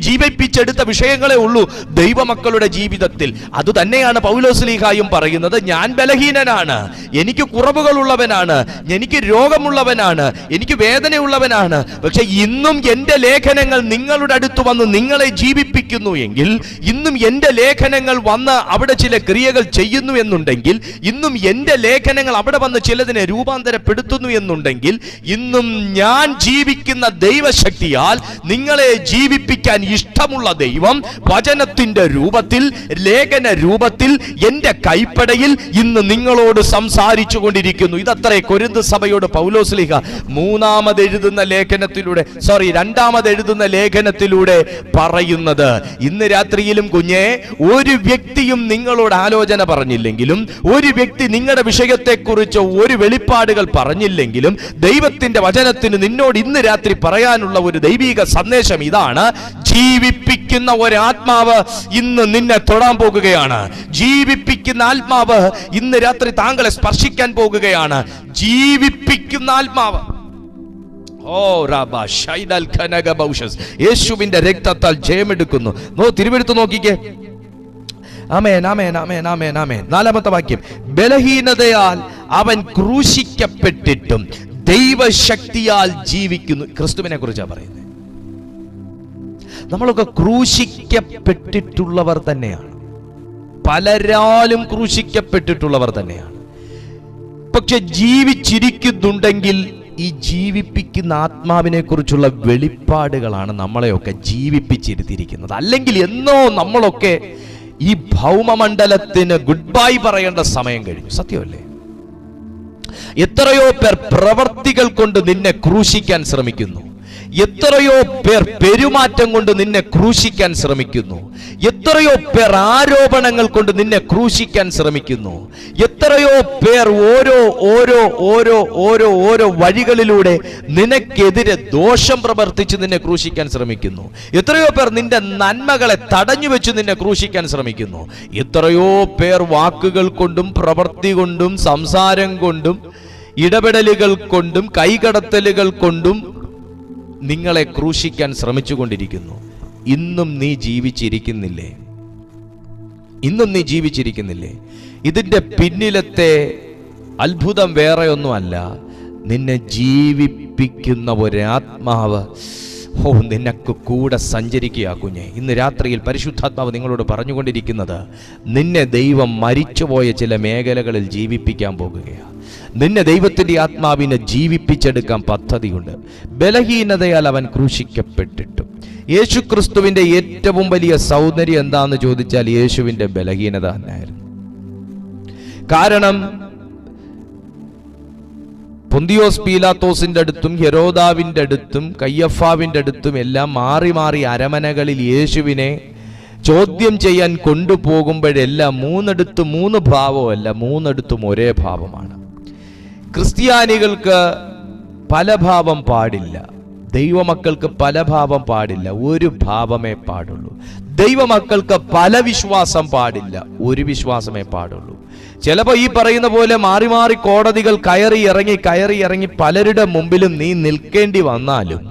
ജീവിപ്പിച്ചെടുത്ത വിഷയങ്ങളെ ഉള്ളൂ ദൈവമക്കളുടെ ജീവിതത്തിൽ. അതുതന്നെയാണ് പൗലോസ്ലീഹായും പറയുന്നത്, ഞാൻ ബലഹീനനാണ്, എനിക്ക് കുറവുകളുള്ളവനാണ്, എനിക്ക് രോഗമുള്ളവനാണ്, എനിക്ക് വേദനയുള്ളവനാണ്. പക്ഷെ ഇന്നും എന്റെ ലേഖനങ്ങൾ നിങ്ങളുടെ അടുത്ത് വന്ന് നിങ്ങളെ ജീവിപ്പിക്കുന്നു എങ്കിൽ, ഇന്നും എന്റെ ലേഖനങ്ങൾ വന്ന് അവിടെ ചില ക്രിയകൾ ചെയ്യുന്നു എന്നുണ്ടെങ്കിൽ, ഇന്നും എന്റെ ലേഖനങ്ങൾ അവിടെ വന്ന് ചിലതിനെ രൂപാന്തരപ്പെടുത്തുന്നു എന്നുണ്ടെങ്കിൽ, ഇന്നും ഞാൻ ജീവിക്കുന്ന ദൈവശക്തിയാൽ നിങ്ങളെ ജീവിപ്പിക്കാൻ ഇഷ്ടമുള്ള ദൈവം വചനത്തിന്റെ രൂപത്തിൽ, ലേഖന രൂപത്തിൽ, എന്റെ കൈപ്പടയിൽ ഇന്ന് നിങ്ങളോട് സംസാരിച്ചു കൊണ്ടിരിക്കുന്നു. ഇതത്രേ കൊരിന്ത് സഭയോട് പൗലോസ്ലീഹ രണ്ടാമത് എഴുതുന്ന ലേഖനത്തിലൂടെ പറയുന്നത്. ഇന്ന് രാത്രിയിലും കുഞ്ഞെ, ഒരു വ്യക്തിയും നിങ്ങളോട് ആലോചന പറഞ്ഞില്ലെങ്കിലും, ഒരു വ്യക്തി നിങ്ങളുടെ വിഷയത്തെക്കുറിച്ച് ഒരു വെളിപ്പാടുകൾ പറഞ്ഞില്ലെങ്കിലും, ദൈവത്തിന്റെ വചനത്തിന് നിന്നോട് ഇന്ന് രാത്രി പറയാനുള്ള ഒരു ദൈവിക സന്ദേശം ഇതാണ്: ജീവിപ്പിക്കുന്ന ഒരാത്മാവ് ഇന്ന് നിന്നെ തൊടാൻ പോകുകയാണ്. ജീവിപ്പിക്കുന്ന ആത്മാവ് ഇന്ന് രാത്രി താങ്കളെ സ്പർശിക്കാൻ പോകുകയാണ്. ജീവിപ്പിക്കുന്ന ആത്മാവ്. യേശുവിന്റെ രക്തത്താൽ ജയമെടുക്കുന്നു. തിരുവെടുത്ത് നോക്കിക്കേ. ആമേൻ, ആമേൻ, ആമേൻ, ആമേൻ, ആമേൻ. 4-ാമത്തെ വാക്യം, ബലഹീനതയാൽ അവൻ ക്രൂശിക്കപ്പെട്ടിട്ടും ദൈവശക്തിയാൽ ജീവിക്കുന്നു. ക്രിസ്തുവിനെ കുറിച്ചാണ് പറയുന്നത്. നമ്മളൊക്കെ ക്രൂശിക്കപ്പെട്ടിട്ടുള്ളവർ തന്നെയാണ്, പലരാലും ക്രൂശിക്കപ്പെട്ടിട്ടുള്ളവർ തന്നെയാണ്. പക്ഷെ ജീവിച്ചിരിക്കുന്നുണ്ടെങ്കിൽ ഈ ജീവിപ്പിക്കുന്ന ആത്മാവിനെ കുറിച്ചുള്ള വെളിപ്പാടുകളാണ് നമ്മളെയൊക്കെ ജീവിപ്പിച്ചിരുത്തിയിരിക്കുന്നത്. അല്ലെങ്കിൽ എന്നോ നമ്മളൊക്കെ ഈ ഭൗമമണ്ഡലത്തിന് ഗുഡ് ബൈ പറയേണ്ട സമയം കഴിഞ്ഞു. സത്യമല്ലേ? എത്രയോ പേർ പ്രവർത്തികൾ കൊണ്ട് നിന്നെ ക്രൂശിക്കാൻ ശ്രമിക്കുന്നു. എത്രയോ പേർ പെരുമാറ്റം കൊണ്ട് നിന്നെ ക്രൂശിക്കാൻ ശ്രമിക്കുന്നു. എത്രയോ പേർ ആരോപണങ്ങൾ കൊണ്ട് നിന്നെ ക്രൂശിക്കാൻ ശ്രമിക്കുന്നു. എത്രയോ പേർ ഓരോ ഓരോ ഓരോ ഓരോ ഓരോ വഴികളിലൂടെ നിനക്കെതിരെ ദോഷം പ്രവർത്തിച്ച് നിന്നെ ക്രൂശിക്കാൻ ശ്രമിക്കുന്നു. എത്രയോ പേർ നിന്റെ നന്മകളെ തടഞ്ഞു വെച്ച് നിന്നെ ക്രൂശിക്കാൻ ശ്രമിക്കുന്നു. എത്രയോ പേർ വാക്കുകൾ കൊണ്ടും പ്രവൃത്തി കൊണ്ടും സംസാരം കൊണ്ടും ഇടപെടലുകൾ കൊണ്ടും കൈകടത്തലുകൾ കൊണ്ടും നിങ്ങളെ ക്രൂശിക്കാൻ ശ്രമിച്ചുകൊണ്ടിരിക്കുന്നു. ഇന്നും നീ ജീവിച്ചിരിക്കുന്നില്ലേ? ഇന്നും നീ ജീവിച്ചിരിക്കുന്നില്ലേ? ഇതിന്റെ പിന്നിലത്തെ അത്ഭുതം വേറെയൊന്നുമല്ല, നിന്നെ ജീവിപ്പിക്കുന്ന ഒരാത്മാവ് നിനക്ക് കൂടെ സഞ്ചരിക്കുക കുഞ്ഞെ. ഇന്ന് രാത്രിയിൽ പരിശുദ്ധാത്മാവ് നിങ്ങളോട് പറഞ്ഞുകൊണ്ടിരിക്കുന്നത്, നിന്നെ ദൈവം മരിച്ചുപോയ ചില മേഖലകളിൽ ജീവിപ്പിക്കാൻ പോകുകയാണ്. നിന്നെ ദൈവത്തിന്റെ ആത്മാവിനെ ജീവിപ്പിച്ചെടുക്കാൻ പദ്ധതിയുണ്ട്. ബലഹീനതയാൽ അവൻ ക്രൂശിക്കപ്പെട്ടിട്ടും. യേശു ക്രിസ്തുവിന്റെ ഏറ്റവും വലിയ സൗന്ദര്യം എന്താന്ന് ചോദിച്ചാൽ യേശുവിന്റെ ബലഹീനത തന്നെയായിരുന്നു. കാരണം പൊന്തിയോസ് പീലാത്തോസിന്റെ അടുത്തും ഹെരോദാവിന്റെ അടുത്തും കയ്യഫാവിന്റെ അടുത്തും എല്ലാം മാറി മാറി അരമനകളിൽ യേശുവിനെ ചോദ്യം ചെയ്യാൻ കൊണ്ടുപോകുമ്പോഴെല്ലാം മൂന്നിടത്തും മൂന്ന് ഭാവമല്ല, മൂന്നിടത്തും ഒരേ ഭാവമാണ്. ക്രിസ്ത്യാനികൾക്ക് പല ഭാവം പാടില്ല, ദൈവമക്കൾക്ക് പല ഭാവം പാടില്ല, ഒരു ഭാവമേ പാടുള്ളൂ. ദൈവമക്കൾക്ക് പല വിശ്വാസം പാടില്ല, ഒരു വിശ്വാസമേ പാടുള്ളൂ. ചിലപ്പോ ഈ പറയുന്ന പോലെ മാറി മാറി കോടതികൾ കയറി ഇറങ്ങി പലരുടെ മുമ്പിലും നീ നിൽക്കേണ്ടി വന്നാലും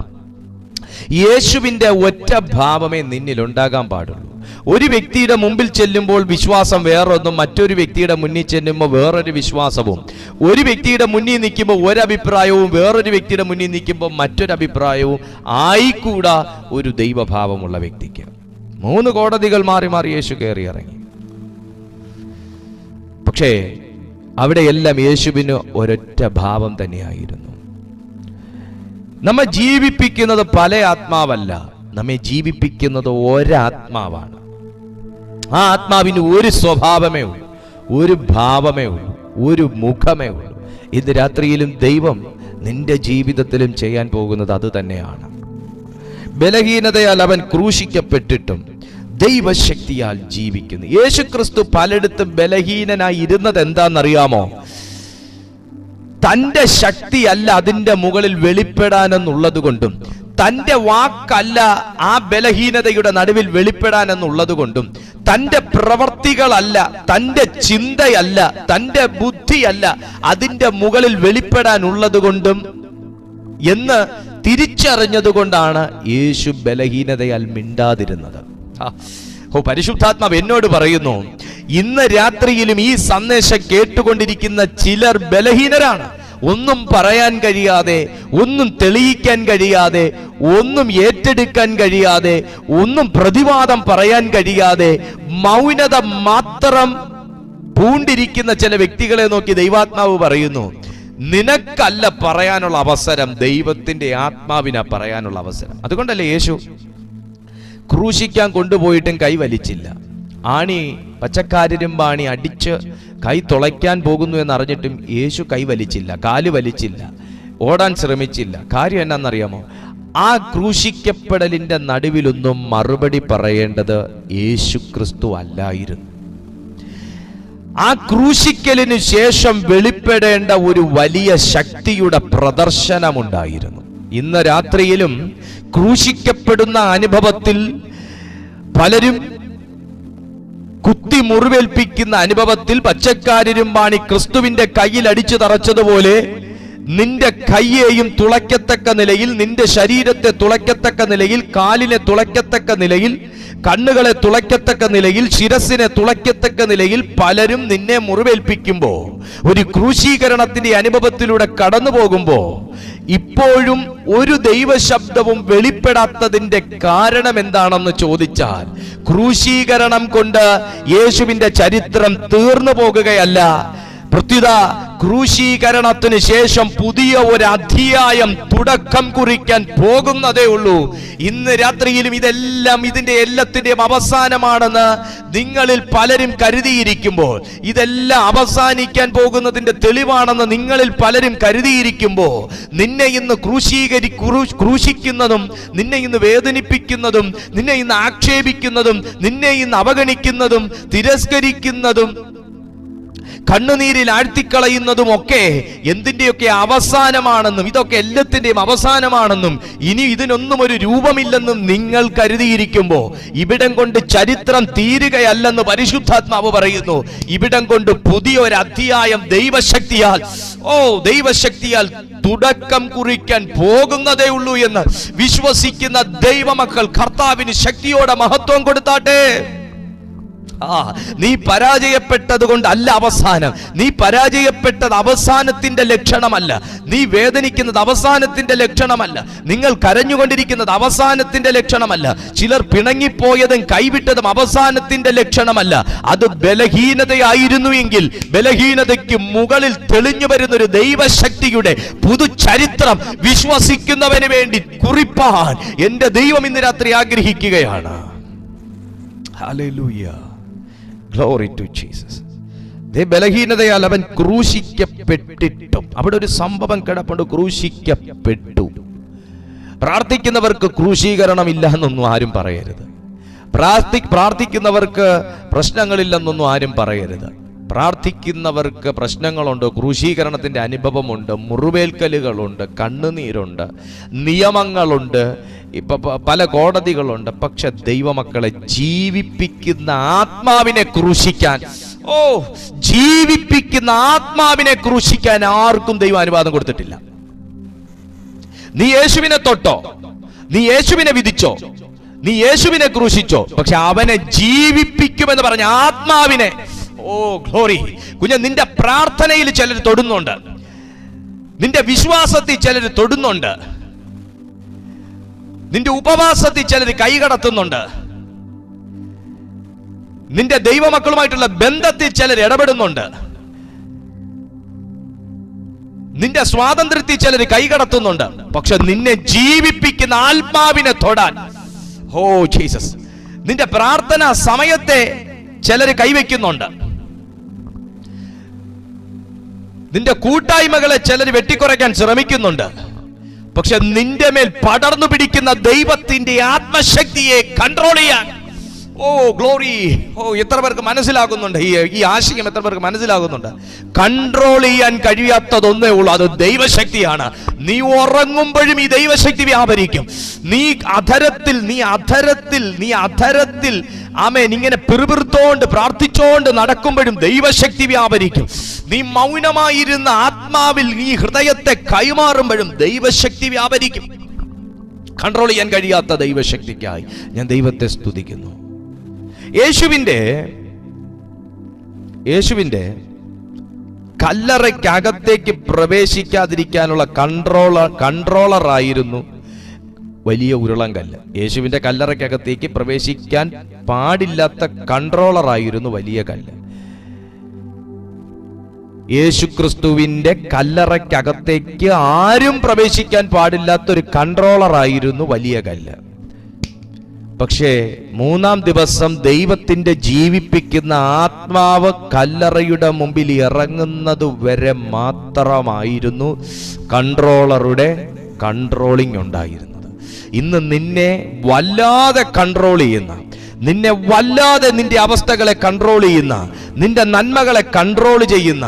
യേശുവിന്റെ ഒറ്റ ഭാവമേ നിന്നിൽ ഉണ്ടാകാൻ പാടുള്ളൂ. ഒരു വ്യക്തിയുടെ മുമ്പിൽ ചെല്ലുമ്പോൾ വിശ്വാസം വേറൊന്നും, മറ്റൊരു വ്യക്തിയുടെ മുന്നിൽ ചെല്ലുമ്പോൾ വേറൊരു വിശ്വാസവും, ഒരു വ്യക്തിയുടെ മുന്നിൽ നിൽക്കുമ്പോൾ ഒരഭിപ്രായവും വേറൊരു വ്യക്തിയുടെ മുന്നിൽ നിൽക്കുമ്പോൾ മറ്റൊരഭിപ്രായവും ആയിക്കൂടാ ഒരു ദൈവഭാവമുള്ള വ്യക്തിക്ക്. 3 കോടതികൾ മാറി മാറി യേശു കയറി ഇറങ്ങി. പക്ഷേ അവിടെയെല്ലാം യേശുവിന് ഒരൊറ്റ ഭാവം തന്നെയായിരുന്നു. നമ്മെ ജീവിപ്പിക്കുന്നത് പല ആത്മാവല്ല, നമ്മെ ജീവിപ്പിക്കുന്നത് ഒരാത്മാവാണ്. ആ ആത്മാവിന് ഒരു സ്വഭാവമേ ഉള്ളൂ, ഒരു ഭാവമേ ഉള്ളൂ, ഒരു മുഖമേ ഉള്ളൂ. ഇന്ന് രാത്രിയിലും ദൈവം നിന്റെ ജീവിതത്തിലും ചെയ്യാൻ പോകുന്നത് അത് തന്നെയാണ്. ബലഹീനതയാൽ അവൻ ക്രൂശിക്കപ്പെട്ടിട്ടും ദൈവശക്തിയാൽ ജീവിക്കുന്നു. യേശുക്രിസ്തു പലയിടത്തും ബലഹീനനായി ഇരുന്നത് എന്താണെന്നറിയാമോ? തന്റെ ശക്തിയല്ല അതിന്റെ മുകളിൽ വെളിപ്പെടാനെന്നുള്ളത് കൊണ്ടും, തന്റെ വാക്കല്ല ആ ബലഹീനതയുടെ നടുവിൽ വെളിപ്പെടാനെന്നുള്ളത് കൊണ്ടും, തന്റെ പ്രവർത്തികളല്ല, തന്റെ ചിന്തയല്ല, തന്റെ ബുദ്ധിയല്ല അതിന്റെ മുകളിൽ വെളിപ്പെടാനുള്ളത് കൊണ്ടും എന്ന് തിരിച്ചറിഞ്ഞതുകൊണ്ടാണ് യേശു ബലഹീനതയാൽ മിണ്ടാതിരുന്നത്. പരിശുദ്ധാത്മാവ് എന്നോട് പറയുന്നു, ഇന്ന് രാത്രിയിലും ഈ സന്ദേശം കേട്ടുകൊണ്ടിരിക്കുന്ന ചിലർ ബലഹീനരാണ്. ഒന്നും പറയാൻ കഴിയാതെ, ഒന്നും തെളിയിക്കാൻ കഴിയാതെ, ഒന്നും ഏറ്റെടുക്കാൻ കഴിയാതെ, ഒന്നും പ്രതിവാദം പറയാൻ കഴിയാതെ മൗനത മാത്രം പൂണ്ടിരിക്കുന്ന ചില വ്യക്തികളെ നോക്കി ദൈവാത്മാവ് പറയുന്നു, നിനക്കല്ല പറയാനുള്ള അവസരം, ദൈവത്തിന്റെ ആത്മാവിനാ പറയാനുള്ള അവസരം. അതുകൊണ്ടല്ലേ യേശു ക്രൂശിക്കാൻ കൊണ്ടുപോയിട്ടും കൈ വലിച്ചില്ല. ആണി പച്ചക്കാരിരുമ്പാണി അടിച്ച് കൈ തുളയ്ക്കാൻ പോകുന്നു എന്നറിഞ്ഞിട്ടും യേശു കൈ വലിച്ചില്ല, കാല് വലിച്ചില്ല, ഓടാൻ ശ്രമിച്ചില്ല. കാര്യം എന്നാന്നറിയാമോ? ആ ക്രൂശിക്കപ്പെടലിന്റെ നടുവിലൊന്നും മറുപടി പറയേണ്ടത് യേശു ക്രിസ്തു അല്ലായിരുന്നു. ആ ക്രൂശിക്കലിന് ശേഷം വെളിപ്പെടേണ്ട ഒരു വലിയ ശക്തിയുടെ പ്രദർശനമുണ്ടായിരുന്നു. ഇന്ന് രാത്രിയിലും ക്രൂശിക്കപ്പെടുന്ന അനുഭവത്തിൽ പലരും കുത്തി മുറിവേൽപ്പിക്കുന്ന അനുഭവത്തിൽ പച്ചക്കാരിരുമ്പാണി ക്രിസ്തുവിന്റെ കയ്യിൽ അടിച്ചു തറച്ചതുപോലെ നിന്റെ കയ്യെയും തുളയ്ക്കത്തക്ക നിലയിൽ, നിന്റെ ശരീരത്തെ തുളയ്ക്കത്തക്ക നിലയിൽ, കാലിനെ തുളയ്ക്കത്തക്ക നിലയിൽ, കണ്ണുകളെ തുളയ്ക്കത്തക്ക നിലയിൽ, ശിരസിനെ തുളയ്ക്കത്തക്ക നിലയിൽ പലരും നിന്നെ മുറിവേൽപ്പിക്കുമ്പോ, ഒരു ക്രൂശീകരണത്തിന്റെ അനുഭവത്തിലൂടെ കടന്നു പോകുമ്പോ ഇപ്പോഴും ഒരു ദൈവശബ്ദവും വെളിപ്പെടാത്തതിന്റെ കാരണം എന്താണെന്ന് ചോദിച്ചാൽ, ക്രൂശീകരണം കൊണ്ട് യേശുവിന്റെ ചരിത്രം തീർന്നു പോകുകയല്ല. പ്രത്യുത ക്രൂശീകരണത്തിന് ശേഷം പുതിയ ഒരു അധ്യായം തുടക്കം കുറിക്കാൻ പോകുന്നതേ ഉള്ളൂ. ഇന്ന് രാത്രിയിലും ഇതിന്റെ എല്ലാത്തിന്റെയും അവസാനമാണെന്ന് നിങ്ങളിൽ പലരും കരുതിയിരിക്കുമ്പോൾ, ഇതെല്ലാം അവസാനിക്കാൻ പോകുന്നതിന്റെ തെളിവാണെന്ന് നിങ്ങളിൽ പലരും കരുതിയിരിക്കുമ്പോൾ, നിന്നെ ഇന്ന് ക്രൂശിക്കുന്നതും, നിന്നെ ഇന്ന് വേദനിപ്പിക്കുന്നതും, നിന്നെ ഇന്ന് ആക്ഷേപിക്കുന്നതും, നിന്നെ ഇന്ന് അവഗണിക്കുന്നതും, തിരസ്കരിക്കുന്നതും, കണ്ണുനീരിൽ ആഴ്ത്തിക്കളയുന്നതും ഒക്കെ എന്തിന്റെയൊക്കെ അവസാനമാണെന്നും, ഇതൊക്കെ എല്ലാത്തിന്റെയും അവസാനമാണെന്നും, ഇനി ഇതിനൊന്നും ഒരു രൂപമില്ലെന്നും നിങ്ങൾ കരുതിയിരിക്കുമ്പോ, ഇവിടം കൊണ്ട് ചരിത്രം തീരുകയല്ലെന്ന് പരിശുദ്ധാത്മാവ് പറയുന്നു. ഇവിടം കൊണ്ട് പുതിയൊരു അധ്യായം ദൈവശക്തിയാൽ തുടക്കം കുറിക്കാൻ പോകുന്നതേ ഉള്ളൂ എന്ന് വിശ്വസിക്കുന്ന ദൈവമക്കൾ കർത്താവിന് ശക്തിയോടെ മഹത്വം കൊടുത്താട്ടെ. നീ പരാജയപ്പെട്ടത് കൊണ്ടല്ല അവസാനം. നീ പരാജയപ്പെട്ടത് അവസാനത്തിന്റെ ലക്ഷണമല്ല. നീ വേദനിക്കുന്നത് അവസാനത്തിന്റെ ലക്ഷണമല്ല. നിങ്ങൾ കരഞ്ഞുകൊണ്ടിരിക്കുന്നത് അവസാനത്തിന്റെ ലക്ഷണമല്ല. ചിലർ പിണങ്ങിപ്പോയതും കൈവിട്ടതും അവസാനത്തിന്റെ ലക്ഷണമല്ല. അത് ബലഹീനതയായിരുന്നു എങ്കിൽ ബലഹീനതയ്ക്ക് മുകളിൽ തെളിഞ്ഞു വരുന്ന ഒരു ദൈവശക്തിയുടെ പുതുചരിത്രം വിശ്വസിക്കുന്നവന് വേണ്ടി കുറിപ്പാൻ എന്റെ ദൈവം ഇന്ന് രാത്രി ആഗ്രഹിക്കുകയാണ്. Hallelujah, glory to Jesus. ബലഹീനതയാൽ അവൻ ക്രൂശിക്കപ്പെട്ടിട്ടും, അവിടെ ഒരു സംഭവം കിടപ്പുണ്ട്, ക്രൂശിക്കപ്പെട്ടു. പ്രാർത്ഥിക്കുന്നവർക്ക് ക്രൂശീകരണം ഇല്ല എന്നൊന്നും ആരും പറയരുത്. പ്രാർത്ഥിക്കുന്നവർക്ക് പ്രശ്നങ്ങളില്ലെന്നൊന്നും ആരും പറയരുത്. പ്രാർത്ഥിക്കുന്നവർക്ക് പ്രശ്നങ്ങളുണ്ട്, ക്രൂശീകരണത്തിന്റെ അനുഭവമുണ്ട്, മുറിവേൽക്കലുകളുണ്ട്, കണ്ണുനീരുണ്ട്, നിയമങ്ങളുണ്ട്, ഇപ്പൊ പല കോടതികളുണ്ട്. പക്ഷെ ദൈവമക്കളെ ജീവിപ്പിക്കുന്ന ആത്മാവിനെ ക്രൂശിക്കാൻ, ജീവിപ്പിക്കുന്ന ആത്മാവിനെ ക്രൂശിക്കാൻ ആർക്കും ദൈവം അനുവാദം കൊടുത്തിട്ടില്ല. നീ യേശുവിനെ തൊട്ടോ, നീ യേശുവിനെ വിധിച്ചോ, നീ യേശുവിനെ ക്രൂശിച്ചോ, പക്ഷെ അവനെ ജീവിപ്പിക്കുമെന്ന് പറഞ്ഞ ആത്മാവിനെ, ഗ്ലോറി. കുഞ്ഞ, നിന്റെ പ്രാർത്ഥനയിൽ ചിലർ തൊടുന്നുണ്ട്, നിന്റെ വിശ്വാസത്തിൽ ചിലർ തൊടുന്നുണ്ട്, നിന്റെ ഉപവാസത്തിൽ ചിലർ കൈകടത്തുന്നുണ്ട്, നിന്റെ ദൈവമക്കളുമായിട്ടുള്ള ബന്ധത്തിൽ ചിലർ ഇടപെടുന്നുണ്ട്, നിന്റെ സ്വാതന്ത്ര്യത്തിൽ ചിലർ കൈകടത്തുന്നുണ്ട്. പക്ഷെ നിന്നെ ജീവിപ്പിക്കുന്ന ആത്മാവിനെ തൊടാൻ, ജീസസ്, നിന്റെ പ്രാർത്ഥന സമയത്തെ ചിലർ കൈവയ്ക്കുന്നുണ്ട്, നിന്റെ കൂട്ടായ്മകളെ ചിലർ വെട്ടിക്കുറയ്ക്കാൻ ശ്രമിക്കുന്നുണ്ട്. പക്ഷെ നിന്റെ മേൽ പടർന്നു പിടിക്കുന്ന ദൈവത്തിന്റെ ആത്മശക്തിയെ കൺട്രോൾ ചെയ്യാൻ, ഗ്ലോറി, എത്ര പേർക്ക് മനസ്സിലാകുന്നുണ്ട് ഈ ആശയം? എത്ര പേർക്ക് മനസ്സിലാകുന്നുണ്ട്? കൺട്രോൾ ചെയ്യാൻ കഴിയാത്തതൊന്നേ ഉള്ളൂ, അത് ദൈവശക്തിയാണ്. നീ ഉറങ്ങുമ്പോഴും ഈ ദൈവശക്തി വ്യാപരിക്കും. നീ അധരത്തിൽ ആമേൻ ഇങ്ങനെ പിറുപിറുത്തോണ്ട് പ്രാർത്ഥിച്ചോണ്ട് നടക്കുമ്പോഴും ദൈവശക്തി വ്യാപരിക്കും. നീ മൗനമായിരുന്ന ആത്മാവിൽ നീ ഹൃദയത്തെ കൈമാറുമ്പോഴും ദൈവശക്തി വ്യാപരിക്കും. കൺട്രോൾ ചെയ്യാൻ കഴിയാത്ത ദൈവശക്തിക്കായി ഞാൻ ദൈവത്തെ സ്തുതിക്കുന്നു. യേശുവിന്റെ കല്ലറയ്ക്കകത്തേക്ക് പ്രവേശിക്കാതിരിക്കാനുള്ള കൺട്രോളറായിരുന്നു വലിയ ഉരുളൻകല്ല്. യേശുവിന്റെ കല്ലറയ്ക്കകത്തേക്ക് പ്രവേശിക്കാൻ പാടില്ലാത്ത കൺട്രോളറായിരുന്നു വലിയ കല്ല്. യേശുക്രിസ്തുവിന്റെ കല്ലറയ്ക്കകത്തേക്ക് ആരും പ്രവേശിക്കാൻ പാടില്ലാത്തൊരു കൺട്രോളറായിരുന്നു വലിയ കല്ല്. പക്ഷേ മൂന്നാം ദിവസം ദൈവത്തിന്റെ ജീവിപ്പിക്കുന്ന ആത്മാവ് കല്ലറയുടെ മുമ്പിൽ ഇറങ്ങുന്നത് വരെ മാത്രമായിരുന്നു കൺട്രോളറുടെ കൺട്രോളിംഗ് ഉണ്ടായിരുന്നത്. ഇന്ന് നിന്നെ വല്ലാതെ കൺട്രോൾ ചെയ്യുന്ന, നിന്നെ വല്ലാതെ നിന്റെ അവസ്ഥകളെ കൺട്രോൾ ചെയ്യുന്ന, നിന്റെ നന്മകളെ കൺട്രോൾ ചെയ്യുന്ന,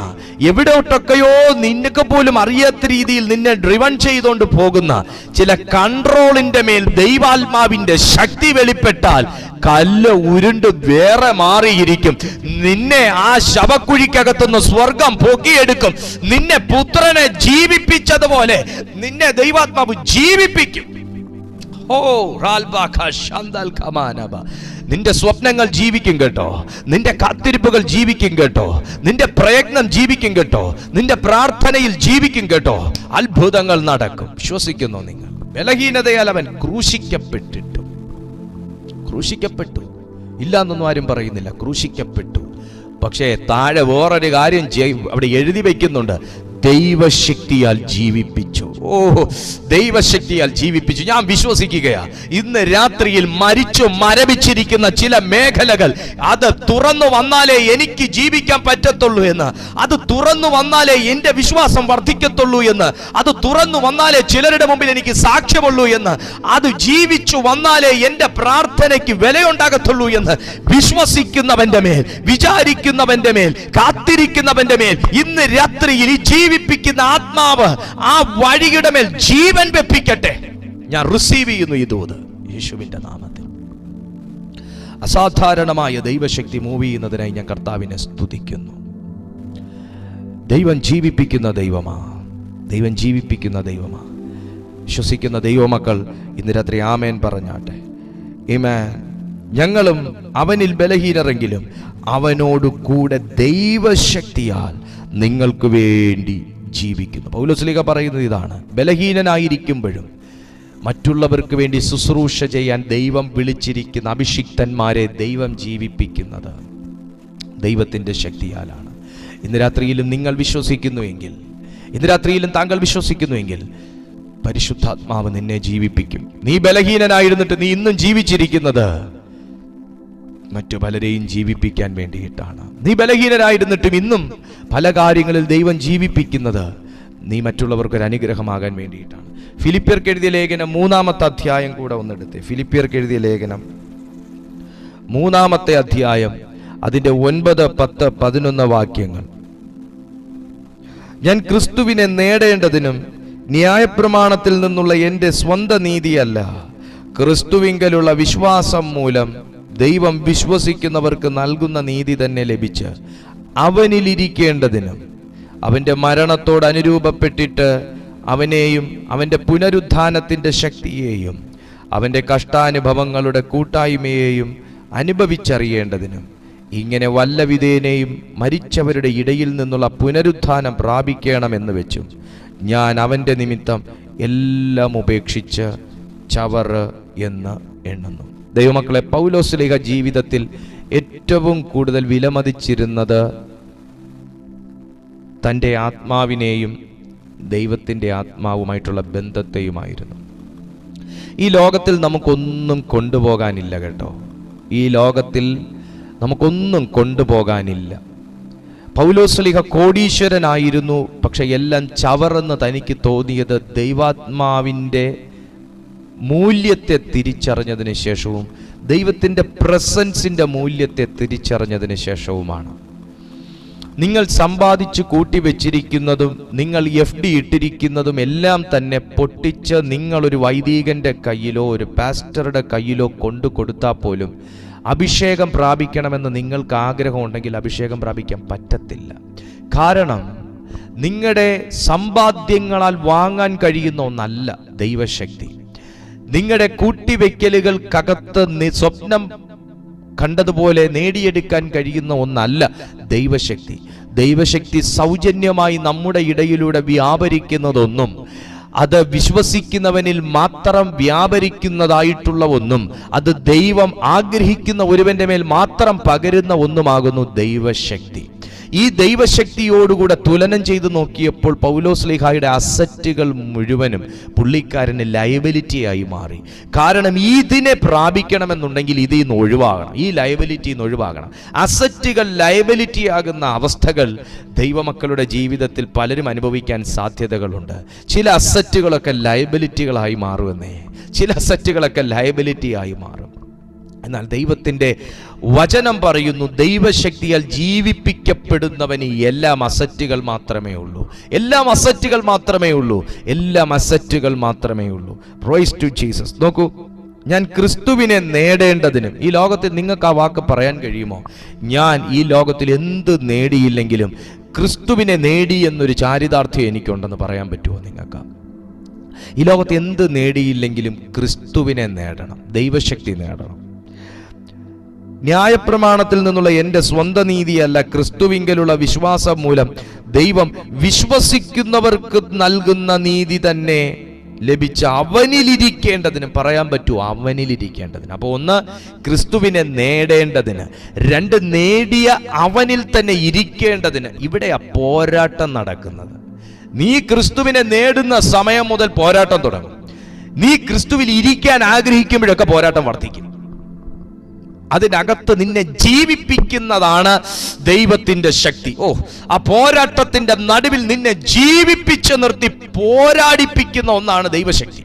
എവിടോട്ടൊക്കെയോ നിനക്ക് പോലും അറിയാത്ത രീതിയിൽ നിന്നെ ഡ്രിവൺ ചെയ്തുകൊണ്ട് പോകുന്ന ചില കൺട്രോളിന്റെ മേൽ ദൈവാത്മാവിന്റെ ശക്തി വെളിപ്പെട്ടാൽ കല്ല് ഉരുണ്ട് വേറെ മാറിയിരിക്കും. നിന്നെ ആ ശവക്കുഴിക്കകത്തുനിന്ന് സ്വർഗം പൊക്കിയെടുക്കും. നിന്നെ പുത്രനെ ജീവിപ്പിച്ചതുപോലെ നിന്നെ ദൈവാത്മാവ് ജീവിപ്പിക്കും. നിന്റെ സ്വപ്നങ്ങൾ ജീവിക്കും കേട്ടോ, നിന്റെ കാത്തിരിപ്പുകൾ ജീവിക്കും കേട്ടോ, നിന്റെ പ്രയത്നം ജീവിക്കും കേട്ടോ, നിന്റെ പ്രാർത്ഥനയിൽ ജീവിക്കും കേട്ടോ. അത്ഭുതങ്ങൾ നടക്കും. വിശ്വസിക്കുന്നു നിങ്ങൾ? ബലഹീനതയാൽ അവൻ ക്രൂശിക്കപ്പെട്ടു ഇല്ല എന്നൊന്നും ആരും പറയുന്നില്ല, ക്രൂശിക്കപ്പെട്ടു. പക്ഷേ താഴെ വേറൊരു കാര്യം അവിടെ എഴുതി വയ്ക്കുന്നുണ്ട്, ദൈവശക്തിയാൽ ജീവിപ്പിച്ചു. ദൈവശക്തിയാൽ ജീവിപ്പിച്ചു. ഞാൻ വിശ്വസിക്കുകയാ, ഇന്ന് രാത്രിയിൽ മരിച്ചു മരവിച്ചിരിക്കുന്ന ചില മേഖലകൾ അത് തുറന്നു വന്നാലേ എനിക്ക് ജീവിക്കാൻ പറ്റത്തുള്ളൂ എന്ന്, അത് തുറന്നു വന്നാലേ എന്റെ വിശ്വാസം വർദ്ധിക്കത്തുള്ളൂ എന്ന്, അത് തുറന്നു വന്നാലേ ചിലരുടെ മുമ്പിൽ എനിക്ക് സാക്ഷ്യമുള്ളൂ എന്ന്, അത് ജീവിച്ചു വന്നാലേ എന്റെ പ്രാർത്ഥനയ്ക്ക് വിലയുണ്ടാകത്തുള്ളൂ എന്ന് വിശ്വസിക്കുന്നവന്റെ മേൽ, വിചാരിക്കുന്നവന്റെ മേൽ, കാത്തിരിക്കുന്നവന്റെ മേൽ ഇന്ന് രാത്രിയിൽ ഈ ജീവിപ്പിക്കുന്ന ആത്മാവ് ആ വഴിയുടെ മേൽ ജീവൻ വെപ്പിക്കട്ടെ. ഞാൻ റിസീവ് ചെയ്യുന്നു ഈ ദൂത് യേശുവിന്റെ നാമത്തിൽ. അസാധാരണമായ ദൈവശക്തി മൂവ് ചെയ്യുന്നതിനായി ഞാൻ കർത്താവിനെ സ്തുതിക്കുന്നു. ദൈവം ജീവിപ്പിക്കുന്ന ദൈവമാ, ദൈവം ജീവിപ്പിക്കുന്ന ദൈവമാ. വിശ്വസിക്കുന്ന ദൈവമക്കൾ ഇന്ന് രാത്രി ആമേൻ പറഞ്ഞാട്ടെ. ആമേൻ. ഞങ്ങളും അവനിൽ ബലഹീനരെങ്കിലും അവനോട് കൂടെ ദൈവശക്തിയാൽ നിങ്ങൾക്ക് വേണ്ടി ജീവിക്കുന്നു. പൗലോസ്ലീഹ പറയുന്നത് ഇതാണ്, ബലഹീനനായിരിക്കുമ്പോഴും മറ്റുള്ളവർക്ക് വേണ്ടി ശുശ്രൂഷ ചെയ്യാൻ ദൈവം വിളിച്ചിരിക്കുന്ന അഭിഷിക്തന്മാരെ ദൈവം ജീവിപ്പിക്കുന്നത് ദൈവത്തിൻ്റെ ശക്തിയാലാണ്. ഇന്ന് രാത്രിയിലും നിങ്ങൾ വിശ്വസിക്കുന്നുവെങ്കിൽ, ഇന്ന് രാത്രിയിലും താങ്കൾ വിശ്വസിക്കുന്നുവെങ്കിൽ പരിശുദ്ധാത്മാവ് നിന്നെ ജീവിപ്പിക്കും. നീ ബലഹീനനായിരുന്നിട്ട് നീ ഇന്നും ജീവിച്ചിരിക്കുന്നത് മറ്റു പലരെയും ജീവിപ്പിക്കാൻ വേണ്ടിയിട്ടാണ്. നീ ബലഹീനരായിരുന്നിട്ടും ഇന്നും പല കാര്യങ്ങളിൽ ദൈവം ജീവിപ്പിക്കുന്നത് നീ മറ്റുള്ളവർക്കൊരു അനുഗ്രഹമാകാൻ വേണ്ടിയിട്ടാണ്. ഫിലിപ്പിയർക്ക് എഴുതിയ ലേഖനം 3-ാമത്തെ അധ്യായം കൂടെ ഒന്നെടുത്തേ. ഫിലിപ്പിയർക്ക് എഴുതിയ ലേഖനം 3-ാമത്തെ അധ്യായം അതിൻ്റെ 9, 10, 11 വാക്യങ്ങൾ. ഞാൻ ക്രിസ്തുവിനെ നേടേണ്ടതിനും ന്യായപ്രമാണത്തിൽ നിന്നുള്ള എൻ്റെ സ്വന്തം നീതിയല്ല, ക്രിസ്തുവിങ്കലുള്ള വിശ്വാസം മൂലം ദൈവം വിശ്വസിക്കുന്നവർക്ക് നൽകുന്ന നീതി തന്നെ ലഭിച്ച് അവനിലിരിക്കേണ്ടതിനും അവൻ്റെ മരണത്തോട് അനുരൂപപ്പെട്ടിട്ട് അവനെയും അവൻ്റെ പുനരുത്ഥാനത്തിൻ്റെ ശക്തിയെയും അവൻ്റെ കഷ്ടാനുഭവങ്ങളുടെ കൂട്ടായ്മയെയും അനുഭവിച്ചറിയേണ്ടതിനും ഇങ്ങനെ വല്ലവിധേനയും മരിച്ചവരുടെ ഇടയിൽ നിന്നുള്ള പുനരുത്ഥാനം പ്രാപിക്കണമെന്ന് വെച്ചും ഞാൻ അവൻ്റെ നിമിത്തം എല്ലാം ഉപേക്ഷിച്ച് ചവറ് എന്ന് എണ്ണുന്നു. ദൈവമക്കളെ, പൗലോസ്ലീഹ ജീവിതത്തിൽ ഏറ്റവും കൂടുതൽ വിലമതിച്ചിരുന്നത് തൻ്റെ ആത്മാവിനെയും ദൈവത്തിൻ്റെ ആത്മാവുമായിട്ടുള്ള ബന്ധത്തെയുമായിരുന്നു. ഈ ലോകത്തിൽ നമുക്കൊന്നും കൊണ്ടുപോകാനില്ല കേട്ടോ, ഈ ലോകത്തിൽ നമുക്കൊന്നും കൊണ്ടുപോകാനില്ല. പൗലോസ്ലീഹ കോടീശ്വരനായിരുന്നു, പക്ഷെ എല്ലാം ചവറെന്ന് തനിക്ക് തോന്നിയത് ദൈവാത്മാവിൻ്റെ മൂല്യത്തെ തിരിച്ചറിഞ്ഞതിന് ശേഷവും ദൈവത്തിൻ്റെ പ്രസൻസിൻ്റെ മൂല്യത്തെ തിരിച്ചറിഞ്ഞതിന് ശേഷവുമാണ്. നിങ്ങൾ സമ്പാദിച്ചു കൂട്ടിവെച്ചിരിക്കുന്നതും നിങ്ങൾ FD ഇട്ടിരിക്കുന്നതും എല്ലാം തന്നെ പൊട്ടിച്ച് നിങ്ങളൊരു വൈദികൻ്റെ കയ്യിലോ ഒരു പാസ്റ്ററുടെ കയ്യിലോ കൊണ്ടു കൊടുത്താൽ പോലും അഭിഷേകം പ്രാപിക്കണമെന്ന് നിങ്ങൾക്ക് ആഗ്രഹമുണ്ടെങ്കിൽ അഭിഷേകം പ്രാപിക്കാൻ പറ്റത്തില്ല. കാരണം നിങ്ങളുടെ സമ്പാദ്യങ്ങളാൽ വാങ്ങാൻ കഴിയുന്ന ഒന്നല്ല ദൈവശക്തി. നിങ്ങളുടെ കൂട്ടിവെക്കലുകൾക്കകത്ത് സ്വപ്നം കണ്ടതുപോലെ നേടിയെടുക്കാൻ കഴിയുന്ന ഒന്നല്ല ദൈവശക്തി. ദൈവശക്തി സൗജന്യമായി നമ്മുടെ ഇടയിലൂടെ വ്യാപരിക്കുന്നതൊന്നും, അത് വിശ്വസിക്കുന്നവനിൽ മാത്രം വ്യാപരിക്കുന്നതായിട്ടുള്ള ഒന്നും, അത് ദൈവം ആഗ്രഹിക്കുന്ന ഒരുവന്റെ മേൽ മാത്രം പകരുന്ന ഒന്നുമാകുന്നു ദൈവശക്തി. ഈ ദൈവശക്തിയോടുകൂടെ തുലനം ചെയ്തു നോക്കിയപ്പോൾ പൗലോസ്ലീഹായുടെ അസറ്റുകൾ മുഴുവനും പുള്ളിക്കാരന് ലയബിലിറ്റിയായി മാറി. കാരണം ഇതിനെ പ്രാപിക്കണമെന്നുണ്ടെങ്കിൽ ഇതിൽ നിന്ന് ഒഴിവാകണം, ഈ ലയബിലിറ്റിയിൽ നിന്ന് ഒഴിവാകണം. അസറ്റുകൾ ലയബിലിറ്റി ആകുന്ന അവസ്ഥകൾ ദൈവമക്കളുടെ ജീവിതത്തിൽ പലരും അനുഭവിക്കാൻ സാധ്യതകളുണ്ട്. ചില അസറ്റുകളൊക്കെ ലയബിലിറ്റികളായി മാറുമെന്നേ, ചില അസറ്റുകളൊക്കെ ലയബിലിറ്റി ആയി മാറും. എന്നാൽ ദൈവത്തിൻ്റെ വചനം പറയുന്നു, ദൈവശക്തിയാൽ ജീവിപ്പിക്കപ്പെടുന്നവന് എല്ലാം അസറ്റുകൾ മാത്രമേ ഉള്ളൂ. എല്ലാം അസറ്റുകൾ മാത്രമേ ഉള്ളൂ. എല്ലാം അസറ്റുകൾ മാത്രമേ ഉള്ളൂ. Praise to Jesus. നോക്കൂ, ഞാൻ ക്രിസ്തുവിനെ നേടേണ്ടതിനും, ഈ ലോകത്തിൽ നിങ്ങൾക്ക് ആ വാക്ക് പറയാൻ കഴിയുമോ? ഞാൻ ഈ ലോകത്തിൽ എന്ത് നേടിയില്ലെങ്കിലും ക്രിസ്തുവിനെ നേടി എന്നൊരു ചാരിതാർത്ഥ്യം എനിക്കുണ്ടെന്ന് പറയാൻ പറ്റുമോ നിങ്ങൾക്ക്? ഈ ലോകത്ത് എന്ത് നേടിയില്ലെങ്കിലും ക്രിസ്തുവിനെ നേടണം, ദൈവശക്തി നേടണം. ന്യായപ്രമാണത്തിൽ നിന്നുള്ള എൻ്റെ സ്വന്തം നീതിയല്ല, ക്രിസ്തുവിങ്കലുള്ള വിശ്വാസം മൂലം ദൈവം വിശ്വസിക്കുന്നവർക്ക് നൽകുന്ന നീതി തന്നെ ലഭിച്ച അവനിലിരിക്കേണ്ടതിന്, പറയാൻ പറ്റുമോ? അവനിലിരിക്കേണ്ടതിന്. അപ്പോൾ ഒന്ന്, ക്രിസ്തുവിനെ നേടേണ്ടതിന്; രണ്ട്, നേടിയ അവനിൽ തന്നെ ഇരിക്കേണ്ടതിന്. ഇവിടെയാ പോരാട്ടം നടക്കുന്നത്. നീ ക്രിസ്തുവിനെ നേടുന്ന സമയം മുതൽ പോരാട്ടം തുടങ്ങും. നീ ക്രിസ്തുവിൽ ഇരിക്കാൻ ആഗ്രഹിക്കുമ്പോഴൊക്കെ പോരാട്ടം വർദ്ധിക്കും. അതിനകത്ത് നിന്നെ ജീവിപ്പിക്കുന്നതാണ് ദൈവത്തിന്റെ ശക്തി. ആ പോരാട്ടത്തിന്റെ നടുവിൽ നിന്നെ ജീവിപ്പിച്ച് നിർത്തി പോരാടിപ്പിക്കുന്ന ഒന്നാണ് ദൈവശക്തി.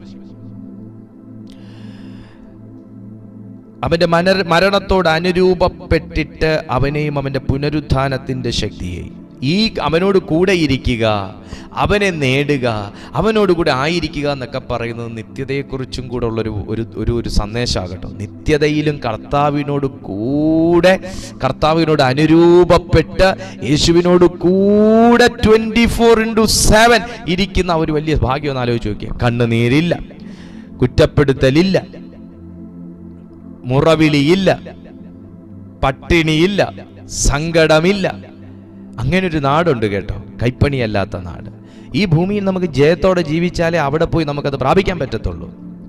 അവന്റെ മരണത്തോട് അനുരൂപപ്പെട്ടിട്ട് അവനെയും അവന്റെ പുനരുത്ഥാനത്തിന്റെ ശക്തിയെയും, ഈ അവനോട് കൂടെ ഇരിക്കുക, അവനെ നേടുക, അവനോട് കൂടെ ആയിരിക്കുക എന്നൊക്കെ പറയുന്നത് നിത്യതയെക്കുറിച്ചും കൂടെ ഉള്ളൊരു ഒരു സന്ദേശമാകട്ടോ. നിത്യതയിലും കർത്താവിനോട് അനുരൂപപ്പെട്ട് യേശുവിനോട് കൂടെ 24/7 ഇരിക്കുന്ന ഒരു വലിയ ഭാഗ്യം ഒന്ന് ആലോചിച്ച് നോക്കിയാൽ. കണ്ണുനീരില്ല, കുറ്റപ്പെടുത്തലില്ല, മുറവിളിയില്ല, പട്ടിണിയില്ല, സങ്കടമില്ല. അങ്ങനൊരു നാടുണ്ട് കേട്ടോ, കൈപ്പണിയല്ലാത്ത നാട്. ഈ ഭൂമിയിൽ നമുക്ക് ജയത്തോടെ ജീവിച്ചാലേ അവിടെ പോയി നമുക്കത് പ്രാപിക്കാൻ പറ്റത്തുള്ളൂ.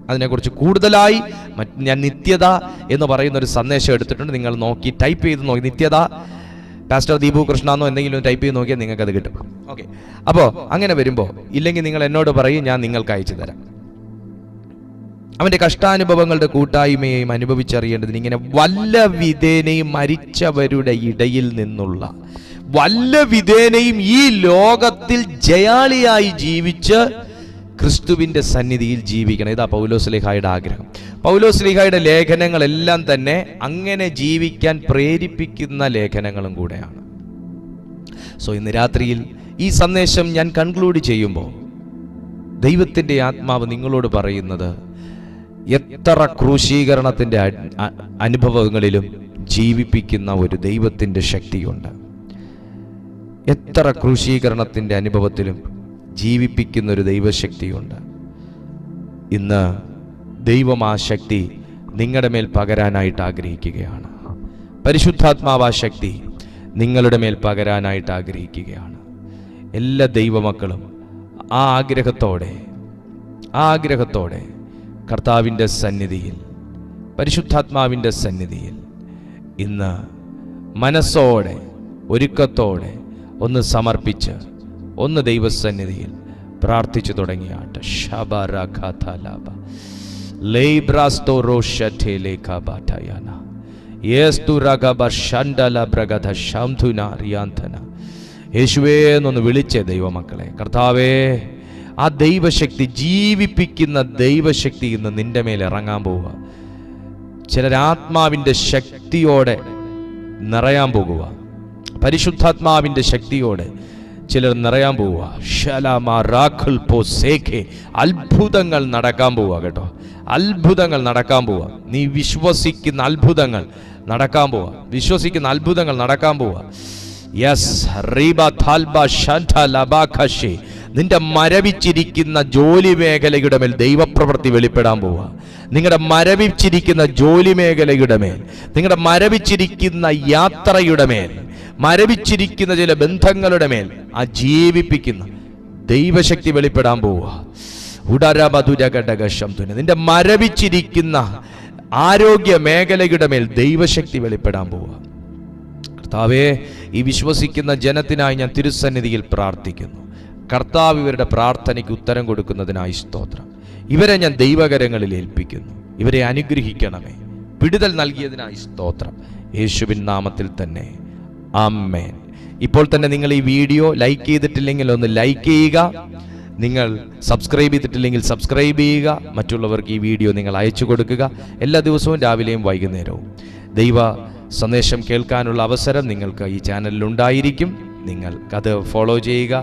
അതിനെക്കുറിച്ച് കൂടുതലായി ഞാൻ നിത്യത എന്ന് പറയുന്ന ഒരു സന്ദേശം എടുത്തിട്ടുണ്ട്. നിങ്ങൾ നോക്കി ടൈപ്പ് ചെയ്ത് നോക്കി, നിത്യത പാസ്റ്റർ ദീപു കൃഷ്ണ എന്നോ എന്തെങ്കിലും ടൈപ്പ് ചെയ്ത് നോക്കിയാൽ നിങ്ങൾക്കത് കിട്ടും. ഓക്കെ, അപ്പോൾ അങ്ങനെ വരുമ്പോൾ, ഇല്ലെങ്കിൽ നിങ്ങൾ എന്നോട് പറയും, ഞാൻ നിങ്ങൾക്ക് അയച്ചു തരാം. അവന്റെ കഷ്ടാനുഭവങ്ങളുടെ കൂട്ടായ്മയെയും അനുഭവിച്ചറിയേണ്ടതിന് ഇങ്ങനെ വല്ല വിധേനയും മരിച്ചവരുടെ ഇടയിൽ നിന്നുള്ള, വല്ല വിധേനയും ഈ ലോകത്തിൽ ജയാളിയായി ജീവിച്ച് ക്രിസ്തുവിന്റെ സന്നിധിയിൽ ജീവിക്കണം. ഇതാ പൗലോസ്ലീഹായുടെ ആഗ്രഹം. പൗലോസ്ലീഹായുടെ ലേഖനങ്ങളെല്ലാം തന്നെ അങ്ങനെ ജീവിക്കാൻ പ്രേരിപ്പിക്കുന്ന ലേഖനങ്ങളും കൂടെയാണ്. ഇന്ന് രാത്രിയിൽ ഈ സന്ദേശം ഞാൻ കൺക്ലൂഡ് ചെയ്യുമ്പോൾ ദൈവത്തിന്റെ ആത്മാവ് നിങ്ങളോട് പറയുന്നത്, എത്ര ക്രൂശീകരണത്തിന്റെ അനുഭവങ്ങളിലും ജീവിപ്പിക്കുന്ന ഒരു ദൈവത്തിന്റെ ശക്തിയുണ്ട്. എത്ര ക്രൂശീകരണത്തിന്റെ അനുഭവത്തിലും ജീവിപ്പിക്കുന്ന ഒരു ദൈവശക്തിയുണ്ട്. ഇന്ന് ദൈവം ആ ശക്തി നിങ്ങളുടെ മേൽ പകരാനായിട്ട് ആഗ്രഹിക്കുകയാണ്. പരിശുദ്ധാത്മാവ് ആ ശക്തി നിങ്ങളുടെ മേൽ പകരാനായിട്ട് ആഗ്രഹിക്കുകയാണ്. എല്ലാ ദൈവമക്കളും ആ ആഗ്രഹത്തോടെ കർത്താവിൻ്റെ സന്നിധിയിൽ, പരിശുദ്ധാത്മാവിൻ്റെ സന്നിധിയിൽ ഇന്ന് മനസ്സോടെ, ഒരുക്കത്തോടെ ഒന്ന് സമർപ്പിച്ച്, ഒന്ന് ദൈവസന്നിധിയിൽ പ്രാർത്ഥിച്ചു തുടങ്ങിയാട്ടെ. യേശുവേ എന്നൊന്ന് വിളിച്ചേ ദൈവമക്കളെ. കർത്താവേ, ആ ദൈവശക്തി, ജീവിപ്പിക്കുന്ന ദൈവശക്തി ഇന്ന് നിന്റെ മേൽ ഇറങ്ങാൻ പോവുക. ചിലരാത്മാവിൻ്റെ ശക്തിയോടെ നിറയാൻ പോകുക, പരിശുദ്ധാത്മാവിൻ്റെ ശക്തിയോടെ ചിലർ നിറയാൻ പോവുക. അത്ഭുതങ്ങൾ നടക്കാൻ പോവുക കേട്ടോ, അത്ഭുതങ്ങൾ നടക്കാൻ പോവുക. നീ വിശ്വസിക്കുന്ന അത്ഭുതങ്ങൾ നടക്കാൻ പോവുക, വിശ്വസിക്കുന്ന അത്ഭുതങ്ങൾ നടക്കാൻ പോവുക. നിന്റെ മരവിച്ചിരിക്കുന്ന ജോലി മേഖലയുടെ മേൽ ദൈവപ്രവൃത്തി വെളിപ്പെടാൻ പോവുക. നിങ്ങളുടെ മരവിച്ചിരിക്കുന്ന ജോലി മേഖലയുടെ മേൽ, നിങ്ങളുടെ മരവിച്ചിരിക്കുന്ന യാത്രയുടെ മേൽ, മരവിച്ചിരിക്കുന്ന ചില ബന്ധങ്ങളുടെ മേൽ ആ ജീവിപ്പിക്കുന്ന ദൈവശക്തി വെളിപ്പെടാൻ പോവുക. നിന്റെ മരവിച്ചിരിക്കുന്ന ആരോഗ്യ മേഖലയുടെ മേൽ ദൈവശക്തി വെളിപ്പെടാൻ പോവുക. കർത്താവേ, ഈ വിശ്വസിക്കുന്ന ജനത്തിനായി ഞാൻ തിരുസന്നിധിയിൽ പ്രാർത്ഥിക്കുന്നു. കർത്താവ് ഇവരുടെ പ്രാർത്ഥനയ്ക്ക് ഉത്തരം കൊടുക്കുന്നതിനായി സ്തോത്രം. ഇവരെ ഞാൻ ദൈവകരങ്ങളിൽ ഏൽപ്പിക്കുന്നു. ഇവരെ അനുഗ്രഹിക്കണമേ. വിടുതൽ നൽകിയതിനായി സ്തോത്രം. യേശുവിൻ നാമത്തിൽ തന്നെ ആമേൻ. ഇപ്പോൾ തന്നെ നിങ്ങൾ ഈ വീഡിയോ ലൈക്ക് ചെയ്തിട്ടില്ലെങ്കിൽ ഒന്ന് ലൈക്ക് ചെയ്യുക. നിങ്ങൾ സബ്സ്ക്രൈബ് ചെയ്തിട്ടില്ലെങ്കിൽ സബ്സ്ക്രൈബ് ചെയ്യുക. മറ്റുള്ളവർക്ക് ഈ വീഡിയോ നിങ്ങൾ അയച്ചു കൊടുക്കുക. എല്ലാ ദിവസവും രാവിലെയും വൈകുന്നേരവും ദൈവ സന്ദേശം കേൾക്കാനുള്ള അവസരം നിങ്ങൾക്ക് ഈ ചാനലിലുണ്ടായിരിക്കും. നിങ്ങൾ അത് ഫോളോ ചെയ്യുക.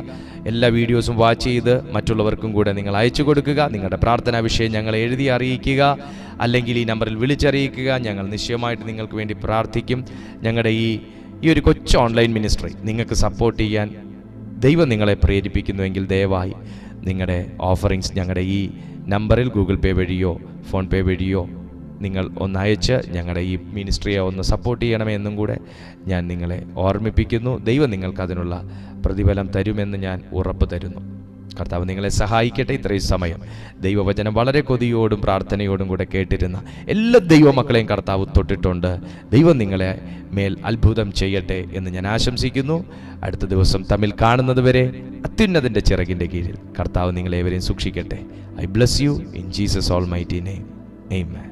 എല്ലാ വീഡിയോസും വാച്ച് ചെയ്ത് മറ്റുള്ളവർക്കും കൂടെ നിങ്ങൾ അയച്ചു കൊടുക്കുക. നിങ്ങളുടെ പ്രാർത്ഥനാ വിഷയം ഞങ്ങളെ എഴുതി അറിയിക്കുക, അല്ലെങ്കിൽ ഈ നമ്പറിൽ വിളിച്ചറിയിക്കുക. ഞങ്ങൾ നിശ്ചയമായിട്ട് നിങ്ങൾക്ക് വേണ്ടി പ്രാർത്ഥിക്കും. ഞങ്ങളുടെ ഈ ഒരു കൊച്ചു ഓൺലൈൻ മിനിസ്ട്രി നിങ്ങൾക്ക് സപ്പോർട്ട് ചെയ്യാൻ ദൈവം നിങ്ങളെ പ്രേരിപ്പിക്കുന്നുവെങ്കിൽ ദയവായി നിങ്ങളുടെ ഓഫറിങ്സ് ഞങ്ങളുടെ ഈ നമ്പറിൽ ഗൂഗിൾ പേ വഴിയോ ഫോൺ പേ വഴിയോ നിങ്ങൾ ഒന്നയച്ച് ഞങ്ങളുടെ ഈ മിനിസ്ട്രിയെ ഒന്ന് സപ്പോർട്ട് ചെയ്യണമേ എന്നും കൂടെ ഞാൻ നിങ്ങളെ ഓർമ്മിപ്പിക്കുന്നു. ദൈവം നിങ്ങൾക്ക് അതിനുള്ള പ്രതിഫലം തരുമെന്ന് ഞാൻ ഉറപ്പ് തരുന്നു. കർത്താവ് നിങ്ങളെ സഹായിക്കട്ടെ. ഇത്രയും സമയം ദൈവവചനം വളരെ കൊതിയോടും പ്രാർത്ഥനയോടും കൂടെ കേട്ടിരുന്ന എല്ലാ ദൈവമക്കളെയും കർത്താവ് തൊട്ടിട്ടുണ്ട്. ദൈവം നിങ്ങളെ മേൽ അത്ഭുതം ചെയ്യട്ടെ എന്ന് ഞാൻ ആശംസിക്കുന്നു. അടുത്ത ദിവസം തമ്മിൽ കാണുന്നത് വരെ അത്യുന്നതിൻ്റെ ചിറകിൻ്റെ കീഴിൽ കർത്താവ് നിങ്ങളേവരെയും സൂക്ഷിക്കട്ടെ. I bless you in Jesus almighty name. Amen.